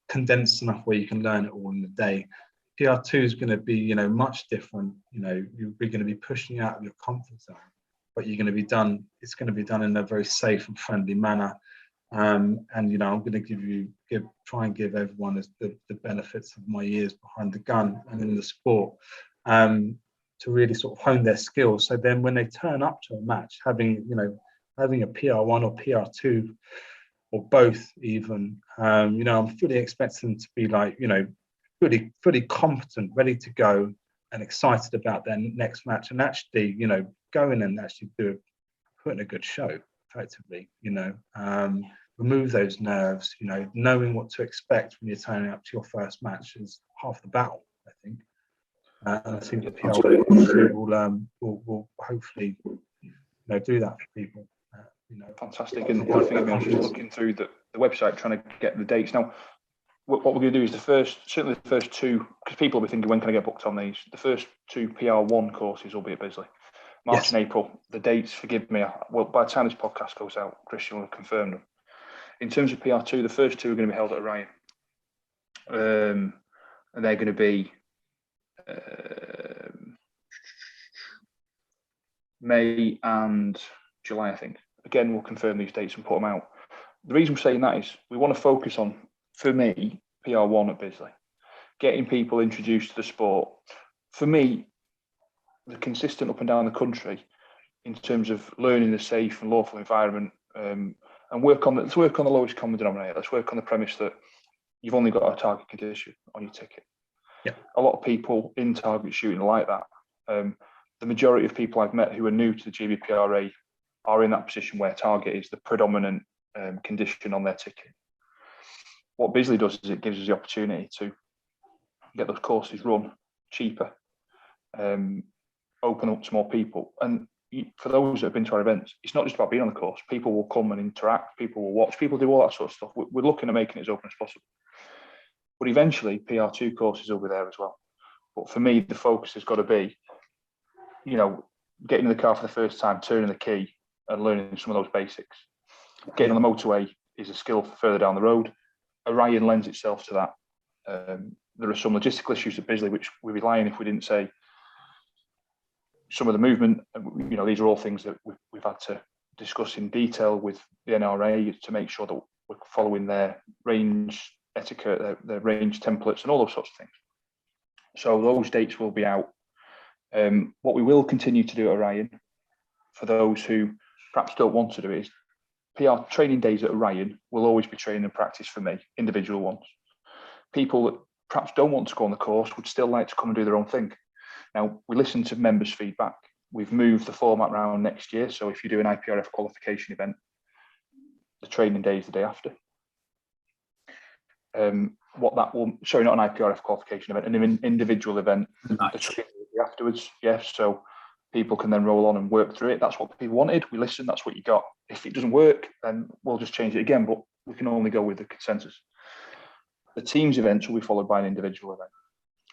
condensed enough where you can learn it all in a day. PR2 is going to be, you know, much different. You know, you're going to be pushing you out of your comfort zone, but you're going to be done. It's going to be done in a very safe and friendly manner. And you know, I'm going to try and give everyone the benefits of my years behind the gun and in the sport, to really sort of hone their skills. So then, when they turn up to a match, having a PR1 or PR2 or both, even, you know, I'm fully expecting them to be like, you know, fully competent, ready to go, and excited about their next match, and actually, you know, going and actually put in a good show, effectively, you know, remove those nerves, you know, knowing what to expect when you're turning up to your first match is half the battle, I think. And I think the PR will hopefully, you know, do that for people. You know, fantastic. And I think I was just looking through the website trying to get the dates. Now, what we're going to do is certainly the first two, because people will be thinking, when can I get booked on these? The first two PR1 courses will be at Bisley. March and April. The dates, forgive me, well, by the time this podcast goes out, Christian will have confirmed them. In terms of PR2, the first two are going to be held at Orion. And they're going to be May and July, I think. Again, we'll confirm these dates and put them out. The reason we're saying that is we want to focus on, for me, PR1 at Bisley, getting people introduced to the sport. For me, the consistent up and down the country in terms of learning a safe and lawful environment, and let's work on the lowest common denominator. Let's work on the premise that you've only got a target condition on your ticket. Yeah. A lot of people in target shooting are like that. The majority of people I've met who are new to the GBPRA are in that position where target is the predominant condition on their ticket. What Bisley does is it gives us the opportunity to get those courses run cheaper, open up to more people. And for those that have been to our events, it's not just about being on the course. People will come and interact, people will watch, people do all that sort of stuff. We're looking at making it as open as possible. But eventually, PR2 courses will be there as well. But for me, the focus has got to be, you know, getting in the car for the first time, turning the key and learning some of those basics. Getting on the motorway is a skill for further down the road. Orion lends itself to that. There are some logistical issues at Bisley which we'd be lying if we didn't say some of the movement. You know, these are all things that we've had to discuss in detail with the NRA to make sure that we're following their range etiquette, their range templates, and all those sorts of things. So those dates will be out. What we will continue to do at Orion, for those who perhaps don't want to do it, is PR training days at Orion will always be training and practice for me, individual ones. People that perhaps don't want to go on the course would still like to come and do their own thing. Now, we listen to members' feedback. We've moved the format around next year. So if you do an IPRF qualification event, the training day is the day after. Not an IPRF qualification event, an individual event, the training day afterwards. Yes, so people can then roll on and work through it. That's what people wanted. We listened, that's what you got. If it doesn't work, then we'll just change it again, but we can only go with the consensus. The team's events will be followed by an individual event,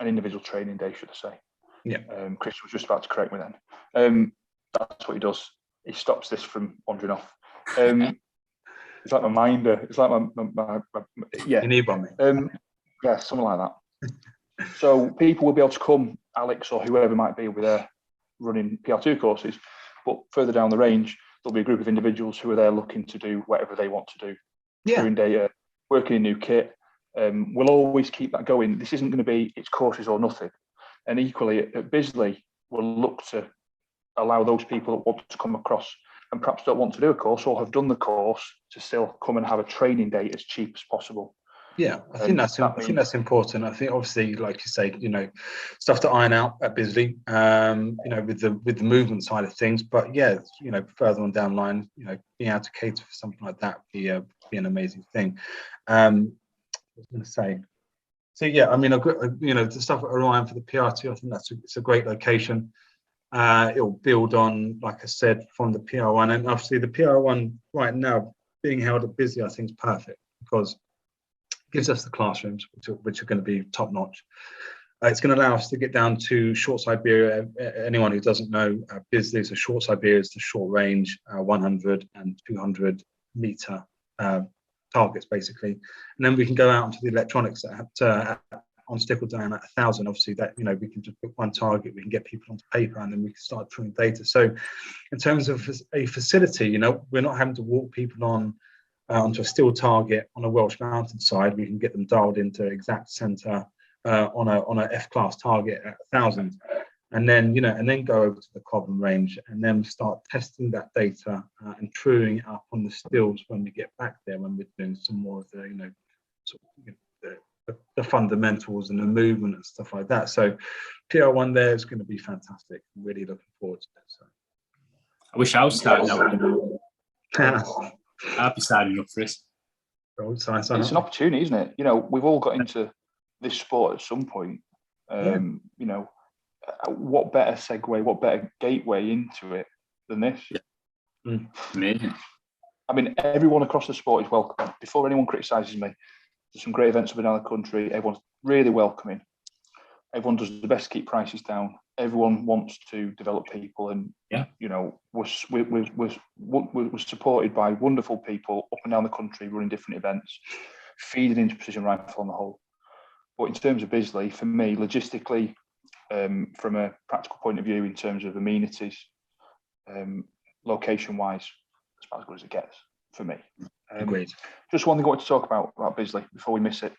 an individual training day, should I say. Yeah. Chris was just about to correct me then. That's what he does. He stops this from wandering off. It's like my minder. It's like my yeah. You need one, yeah, something like that. So people will be able to come, Alex or whoever might be, will be there running PR2 courses, but further down the range, there'll be a group of individuals who are there looking to do whatever they want to do. Clearing data, working in new kit. We'll always keep that going. This isn't going to be it's courses or nothing. And equally at Bisley, we'll look to allow those people that want to come across and perhaps don't want to do a course or have done the course to still come and have a training day as cheap as possible. Yeah, I think that's important. I think obviously, like you say, you know, stuff to iron out at Bisley, you know, with the movement side of things. But yeah, you know, further on down the line, you know, being able to cater for something like that would be an amazing thing. I was going to say. So yeah, I mean, you know, the stuff at Orion for the PR2, I think it's a great location. It'll build on, like I said, from the PR1, and obviously the PR1 right now being held at Bisley, I think is perfect because it gives us the classrooms which are going to be top notch. It's going to allow us to get down to short Siberia. Anyone who doesn't know, Bisley, so short Siberia is the short range, 100 and 200 meter targets basically, and then we can go out into the electronics at on Stickle down at 1,000, obviously that, you know, we can just put one target, we can get people onto paper, and then we can start drawing data. So in terms of a facility, you know, we're not having to walk people on onto a steel target on a Welsh mountain side. We can get them dialed into exact center on a F-class target at 1,000. And then, you know, and then go over to the carbon range and then start testing that data and truing it up on the stills when we get back there, when we're doing some more of the, you know, sort of, you know, the fundamentals and the movement and stuff like that. So PR1 there is going to be fantastic. I'm really looking forward to it. So I wish I was starting out. I'd be signing up for this. It's an opportunity, isn't it? You know, we've all got into this sport at some point. You know, what better segue, what better gateway into it than this? Amazing. I mean, everyone across the sport is welcome. Before anyone criticises me, there's some great events up and down the country. Everyone's really welcoming. Everyone does the best to keep prices down. Everyone wants to develop people, and you know, we're supported by wonderful people up and down the country running different events, feeding into precision rifle on the whole. But in terms of Bisley, for me, logistically, from a practical point of view, in terms of amenities, location-wise, it's about as good as it gets for me. Agreed. Just one thing I want to talk about Bisley before we miss it.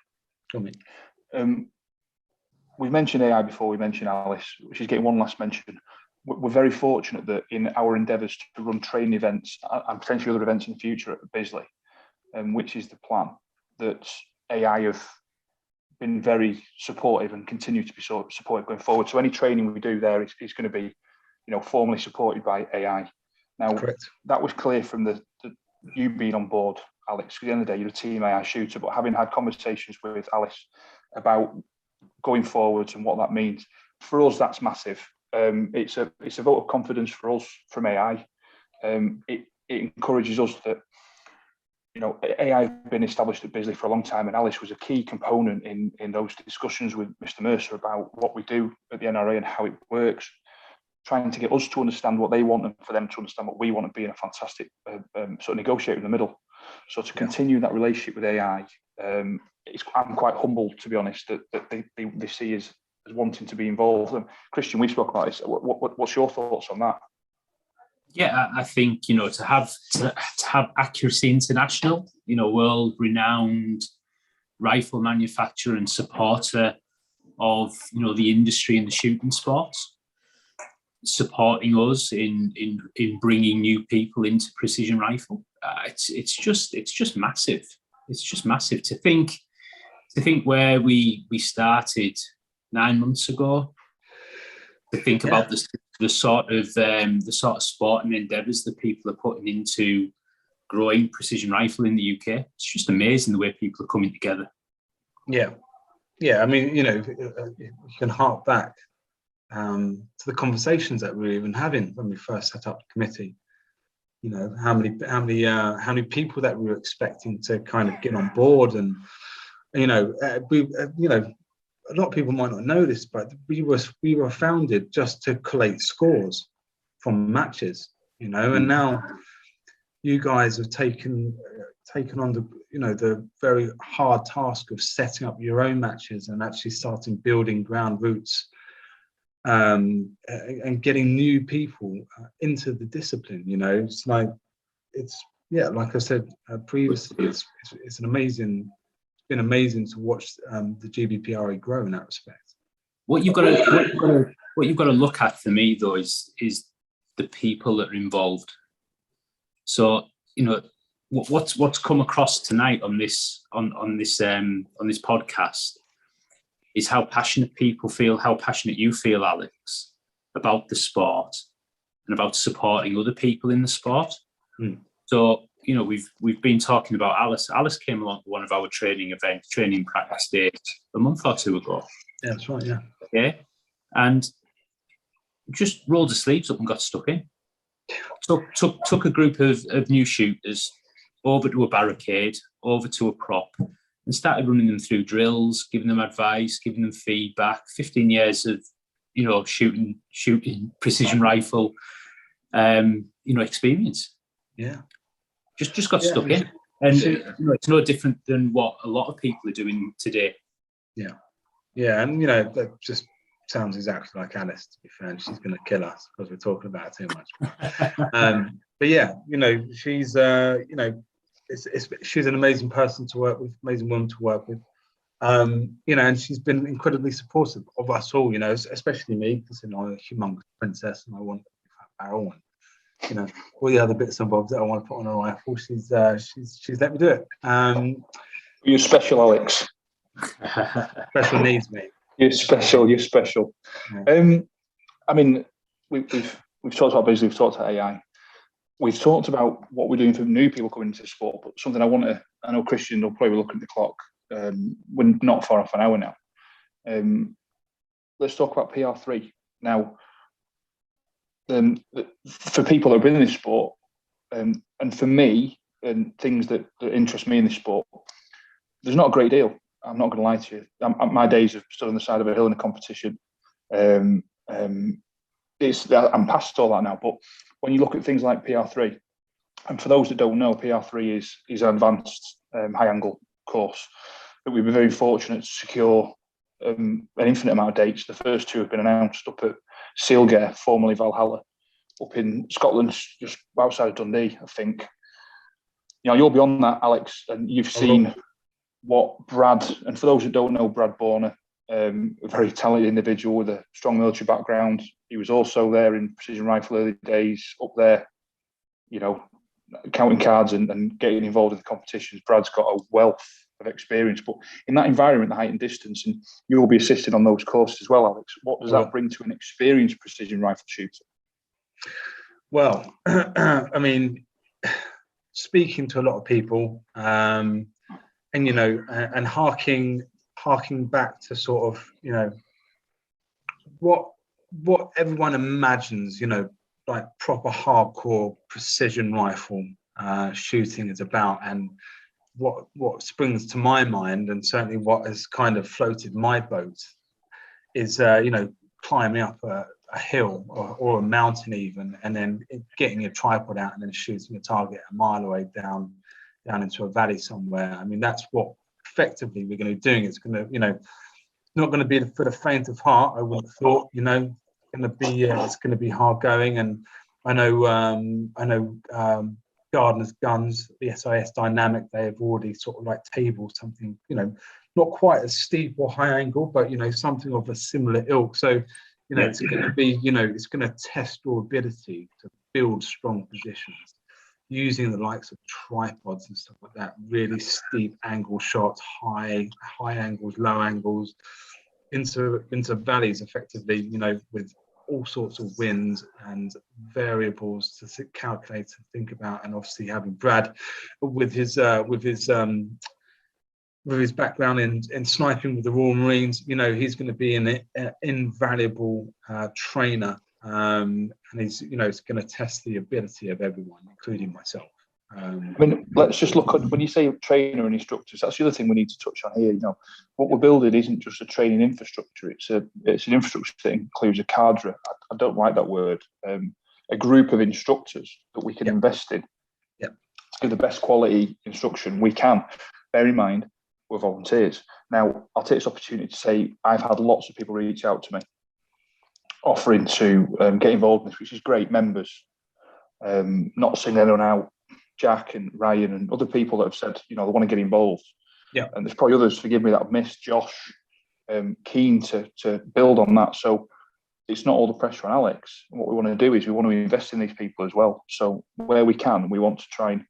We've mentioned AI before, we mentioned Alice, which is getting one last mention. We're very fortunate that in our endeavours to run training events and potentially other events in the future at Bisley, which is the plan, that AI have been very supportive and continue to be supportive going forward. So any training we do there is going to be, you know, formally supported by AI. Now, correct. That was clear from the you being on board, Alex. At the end of the day, you're a team AI shooter, but having had conversations with Alice about going forwards and what that means, for us, that's massive. It's a vote of confidence for us from AI. It encourages us that, you know, AI has been established at Bisley for a long time, and Alice was a key component in those discussions with Mr. Mercer about what we do at the NRA and how it works, trying to get us to understand what they want and for them to understand what we want, to be in a fantastic sort of negotiator in the middle. So to continue that relationship with AI, I'm quite humbled, to be honest, that they see us as wanting to be involved. And Christian, we spoke about this. What's your thoughts on that? Yeah, I think, you know, to have Accuracy International, you know, world-renowned rifle manufacturer and supporter of, you know, the industry and the shooting sports, supporting us in bringing new people into precision rifle. It's just massive. It's just massive to think where we started 9 months ago. To think about the sort of sport and endeavours that people are putting into growing precision rifle in the UK. It's just amazing the way people are coming together. Yeah. I mean, you know, you can hark back to the conversations that we were even having when we first set up the committee. You know, how many people that we were expecting to kind of get on board, and you know, a lot of people might not know this, but we were founded just to collate scores from matches, you know, and now you guys have taken on the very hard task of setting up your own matches and actually starting building ground roots and getting new people into the discipline. You know, it's like I said previously, it's been amazing to watch the GBPRA grow in that respect. What you've got to look at for me though is the people that are involved. So, you know, what's come across tonight on this podcast is how passionate people feel, how passionate you feel, Alex, about the sport and about supporting other people in the sport. So, you know, we've been talking about Alice. Alice came along to one of our training practice days a month or two ago. Yeah, that's right, yeah. Okay. And just rolled the sleeves up and got stuck in. Took a group of new shooters over to a barricade, over to a prop, and started running them through drills, giving them advice, giving them feedback. 15 years of, you know, shooting precision rifle, you know, experience. Yeah. Just got stuck in. And you know, it's no different than what a lot of people are doing today. Yeah. Yeah, and you know, that just sounds exactly like Alice, to be fair, and she's going to kill us because we're talking about it too much. But yeah, you know, she's you know, she's an amazing person to work with, amazing woman to work with. You know, and she's been incredibly supportive of us all, you know, especially me, because you know, I'm a humongous princess and I want a barrel and you know, all the other bits and bobs that I want to put on a rifle. She's let me do it. You're special, Alex. Special needs, mate. You're special. You're special. Yeah. I mean, we've talked about business, we've talked about AI, we've talked about what we're doing for new people coming into sport. But something I know Christian will probably look at the clock. We're not far off an hour now. Let's talk about PR3 now. For people that have been in this sport, and for me, and things that interest me in this sport, there's not a great deal. I'm not going to lie to you. My days have stood on the side of a hill in a competition. I'm past all that now. But when you look at things like PR3, and for those that don't know, PR3 is an advanced high angle course that we've been very fortunate to secure an infinite amount of dates. The first two have been announced up at Sealgare, formerly Valhalla, up in Scotland, just outside of Dundee, I think. You know, you'll be on that, Alex, and you've seen what Brad, and for those that don't know, Brad Borner, a very talented individual with a strong military background. He was also there in precision rifle early days, up there, you know, counting cards and getting involved in the competitions. Brad's got a wealth of experience, but in that environment, the height and distance, and you will be assisted on those courses as well, Alex. What does that bring to an experienced precision rifle shooter? Well, I mean, speaking to a lot of people, and you know, and harking back to sort of, you know, what everyone imagines, you know, like proper hardcore precision rifle shooting is about, and what springs to my mind, and certainly what has kind of floated my boat, is you know, climbing up a hill or a mountain even, and then getting your tripod out and then shooting a target a mile away down into a valley somewhere. I mean, that's what effectively we're going to be doing. It's going to, you know, not going to be for the faint of heart, I would have thought. You know, it's going to be hard going. And I know Gardner's Guns, the SIS Dynamic, they have already sort of like tabled something, you know, not quite as steep or high angle, but you know, something of a similar ilk. So, you know, it's going to be, you know, it's going to test your ability to build strong positions using the likes of tripods and stuff like that, really steep angle shots, high angles, low angles, into valleys effectively, you know, with all sorts of winds and variables to calculate and think about. And obviously having Brad with his background in sniping with the Royal Marines, you know, he's going to be an invaluable trainer, and he's, you know, it's going to test the ability of everyone, including myself. I mean, let's just look at, when you say trainer and instructors, that's the other thing we need to touch on here. You know, what we're building isn't just a training infrastructure; it's an infrastructure that includes a cadre. I don't like that word. A group of instructors that we can invest in to give the best quality instruction we can. Bear in mind, we're volunteers. Now, I'll take this opportunity to say I've had lots of people reach out to me offering to get involved in this, which is great. Members, not singling anyone out. Jack and Ryan and other people that have said, you know, they want to get involved. Yeah. And there's probably others, forgive me, that I've missed. Josh, keen to build on that. So it's not all the pressure on Alex. What we want to do is we want to invest in these people as well. So where we can, we want to try and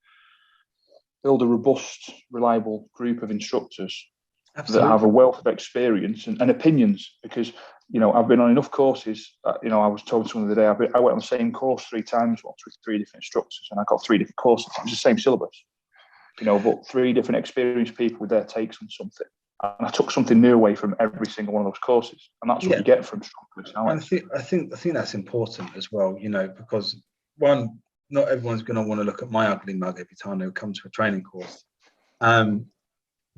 build a robust, reliable group of instructors that have a wealth of experience and opinions. Because, you know, I've been on enough courses. You know, I was told someone the other day, I went on the same course 3 times once with 3 different instructors, and I got 3 different courses. It was the same syllabus, you know, but 3 different experienced people with their takes on something. And I took something new away from every single one of those courses, and that's what you get from strong personality. I think that's important as well, you know, because one, not everyone's going to want to look at my ugly mug every time they come to a training course.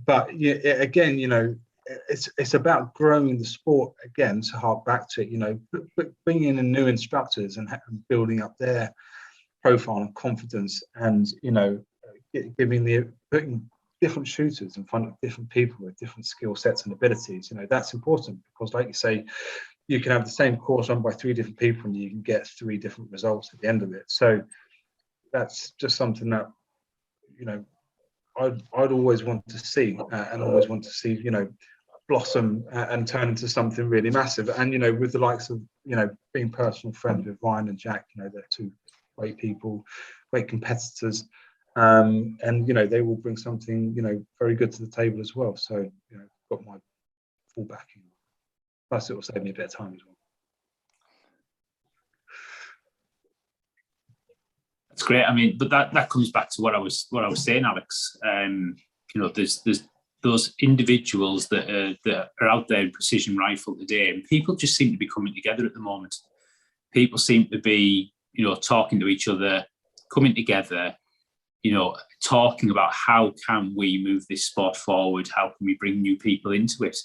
But again, you know, it's about growing the sport again. To hark back to it, you know, bringing in new instructors and building up their profile and confidence, and you know, putting different shooters in front of different people with different skill sets and abilities. That's important, because like you say, you can have the same course run by 3 different people and you can get 3 different results at the end of it. So that's just something that I'd always want to see, and always want to see blossom and turn into something really massive. And with the likes of being personal friends with Ryan and Jack, they're 2 great people, great competitors, and they will bring something very good to the table as well. So got my full backing. Plus, it will save me a bit of time as well. That's great. I mean, but that comes back to what I was saying, Alex. There's those individuals that are out there in precision rifle today, and people just seem to be coming together at the moment. People seem to be, talking to each other, coming together, talking about how can we move this sport forward? How can we bring new people into it?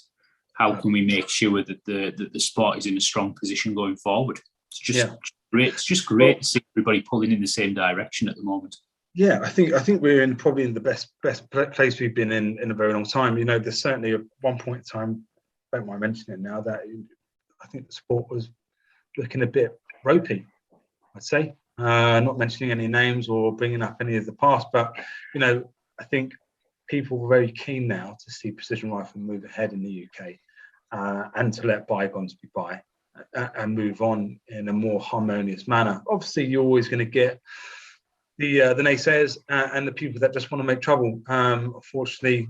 How can we make sure that the sport is in a strong position going forward? It's just great. It's just great to see everybody pulling in the same direction at the moment. Yeah, I think we're probably in the best place we've been in a very long time. There's certainly at one point in time, I don't mind mentioning it now, that I think the sport was looking a bit ropey, I'd say. Not mentioning any names or bringing up any of the past, but I think people are very keen now to see precision rifle move ahead in the UK, and to let bygones be by, and move on in a more harmonious manner. Obviously, you're always going to get the naysayers and the people that just want to make trouble. Unfortunately,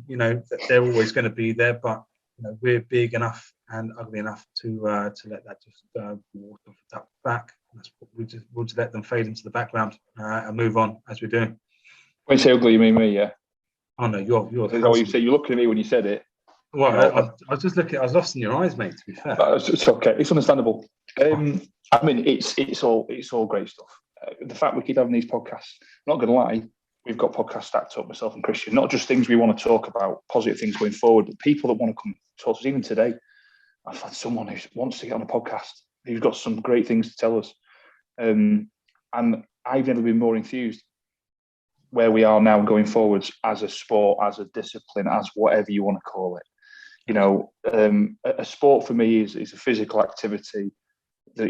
they're always going to be there, but we're big enough and ugly enough to let that just water off the back. We'll just let them fade into the background and move on as we're doing. When you say ugly, you mean me, yeah? Oh no, you're. Is that what you say? You're looking at me when you said it. Well, I was just looking. I was lost in your eyes, mate. To be fair, it's okay. It's understandable. I mean, it's all great stuff. The fact we keep having these podcasts, I'm not going to lie, we've got podcasts stacked up, myself and Christian, not just things we want to talk about, positive things going forward, but people that want to come talk to us. Even today, I've had someone who wants to get on a podcast, who's got some great things to tell us. And I've never been more enthused where we are now going forwards as a sport, as a discipline, as whatever you want to call it. A sport for me is a physical activity that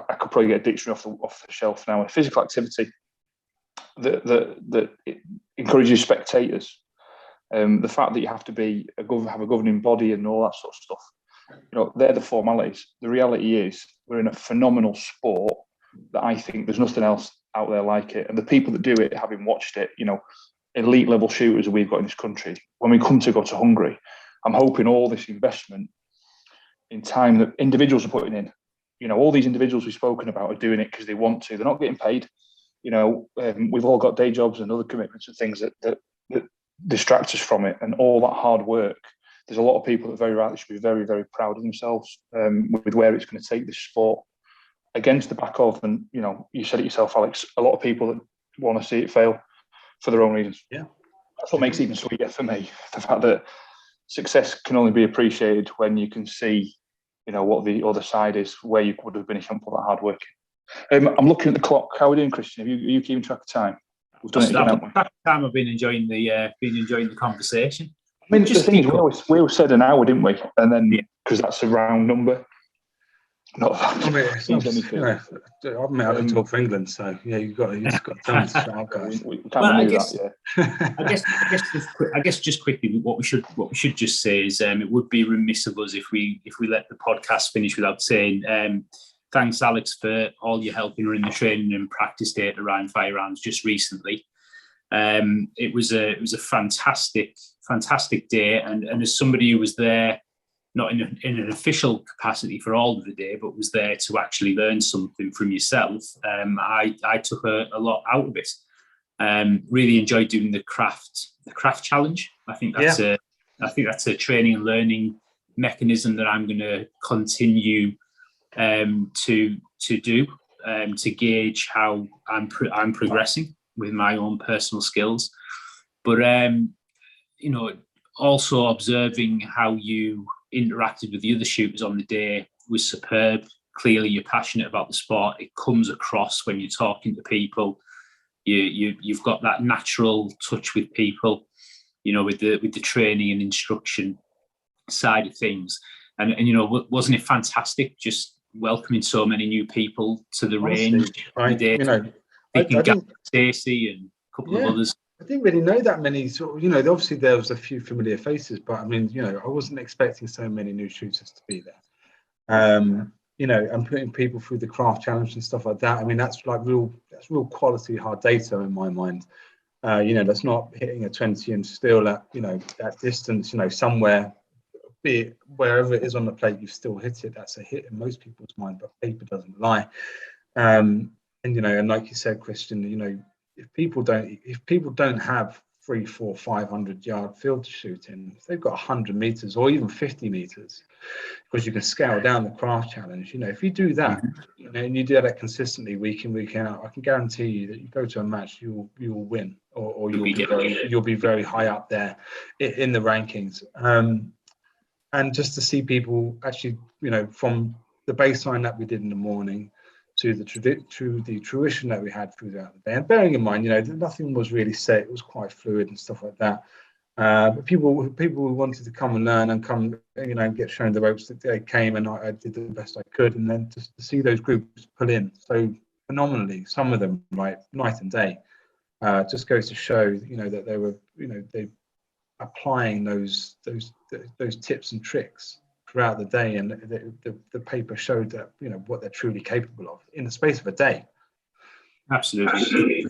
I could probably get a dictionary off the shelf now. A physical activity that encourages spectators. The fact that you have to have a governing body and all that sort of stuff. They're the formalities. The reality is we're in a phenomenal sport that I think there's nothing else out there like it. And the people that do it, having watched it, elite level shooters that we've got in this country, when we come to go to Hungary, I'm hoping all this investment in time that individuals are putting in, all these individuals we've spoken about are doing it because they want to. They're not getting paid. We've all got day jobs and other commitments and things that distract us from it, and all that hard work. There's a lot of people that very rightly should be very, very proud of themselves with where it's going to take this sport against the back of, and you said it yourself, Alex, a lot of people that want to see it fail for their own reasons. Yeah. That's what makes it even sweeter for me. The fact that success can only be appreciated when you can see, what the other side is, where you would have been if you hadn't put that hard work in. I'm looking at the clock. How are we doing, Christian? Are you keeping track of time? We've done it again, haven't we? Time I've been enjoying the conversation. I mean, just the thing is, we always said an hour, didn't we? And then because that's a round number. Not that. I don't talk for England, so yeah, you've got to tell me to shut up, guys. We can't do that, yeah. I guess just quickly, what we should just say is it would be remiss of us if we let the podcast finish without saying thanks, Alex, for all your help in running the training and practice day at Orion Firearms just recently. It was a fantastic day, and as somebody who was there, not in an official capacity for all of the day, but was there to actually learn something from yourself, I took a lot out of it. Really enjoyed doing the craft challenge. I think that's a training and learning mechanism that I'm going to continue to do to gauge how I'm progressing with my own personal skills. But also observing how you interacted with the other shooters on the day was superb. Clearly, you're passionate about the sport. It comes across when you're talking to people. You've got that natural touch with people. you know, with the training and instruction side of things. And you know, wasn't it fantastic just welcoming so many new people to the range? I didn't, Stacey and a couple of others. I didn't really know that many sort of, you know, obviously there was a few familiar faces, but I mean, you know, I wasn't expecting so many new shooters to be there. You know, and putting people through the craft challenge and stuff like that. I mean, that's real quality hard data in my mind. You know, that's not hitting a 20 and still at, you know, that distance, you know, somewhere, be it wherever it is on the plate, you've still hit it. That's a hit in most people's mind, but paper doesn't lie. And, you know, and like you said, Christian, you know, if people don't have 300, 400, 500 yard field to shoot in, if they've got 100 meters or even 50 meters, because you can scale down the craft challenge, you know, if you do that, you know, and you do that consistently week in, week out, I can guarantee you that you go to a match, you will win, or you'll be very high up there in the rankings. And just to see people actually, you know, from the baseline that we did in the morning to the fruition that we had throughout the day, and bearing in mind, you know, nothing was really set; it was quite fluid and stuff like that. But people who wanted to come and learn and come, you know, and get shown the ropes, that they came, and I did the best I could, and then just to see those groups pull in so phenomenally, some of them right night and day, just goes to show, you know, that they were, you know, they applying those tips and tricks throughout the day, and the paper showed that, you know, what they're truly capable of in the space of a day. Absolutely.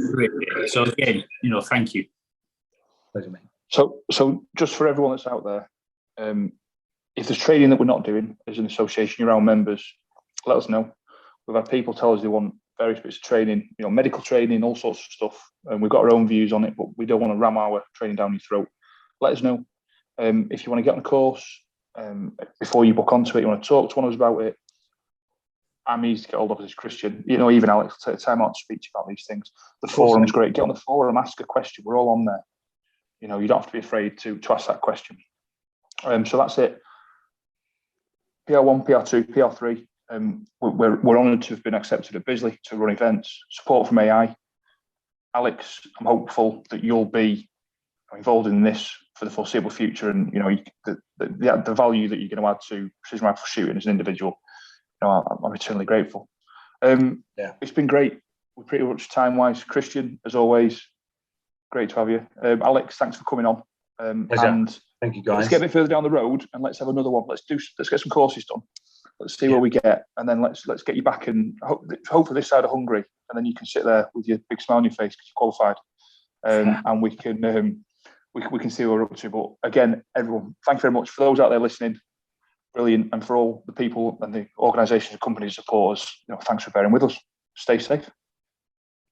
So again, you know, thank you. Pleasure, mate. So just for everyone that's out there, if there's training that we're not doing as an association, your own members, let us know. We've had people tell us they want various bits of training, you know, medical training, all sorts of stuff, and we've got our own views on it, but we don't want to ram our training down your throat. Let us know. If you want to get on a course, before you book onto it, you want to talk to one of us about it, I'm easy to get hold of as Christian. You know, even Alex will take the time out to speak to you about these things. The forum's great. Get on the forum, ask a question. We're all on there. You know, you don't have to be afraid to ask that question. So that's it. PR1, PR2, PR3. We're honoured to have been accepted at Bisley to run events. Support from AI. Alex, I'm hopeful that you'll be involved in this for the foreseeable future, and you know, the value that you're going to add to precision rifle shooting as an individual, you know, I'm eternally grateful. It's been great. We're pretty much time wise. Christian, as always, great to have you. Alex, thanks for coming on. And thank you, guys. Let's get a bit further down the road and let's have another one. Let's get some courses done. Let's see where we get, and then let's get you back and hopefully this side of Hungary, and then you can sit there with your big smile on your face because you're qualified, and we can. We can see what we're up to. But again, everyone, thank you very much. For those out there listening, brilliant. And for all the people and the organisations and companies support us, you know, thanks for bearing with us. Stay safe.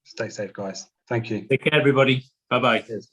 Stay safe, guys. Thank you. Take care, everybody. Bye-bye. Cheers.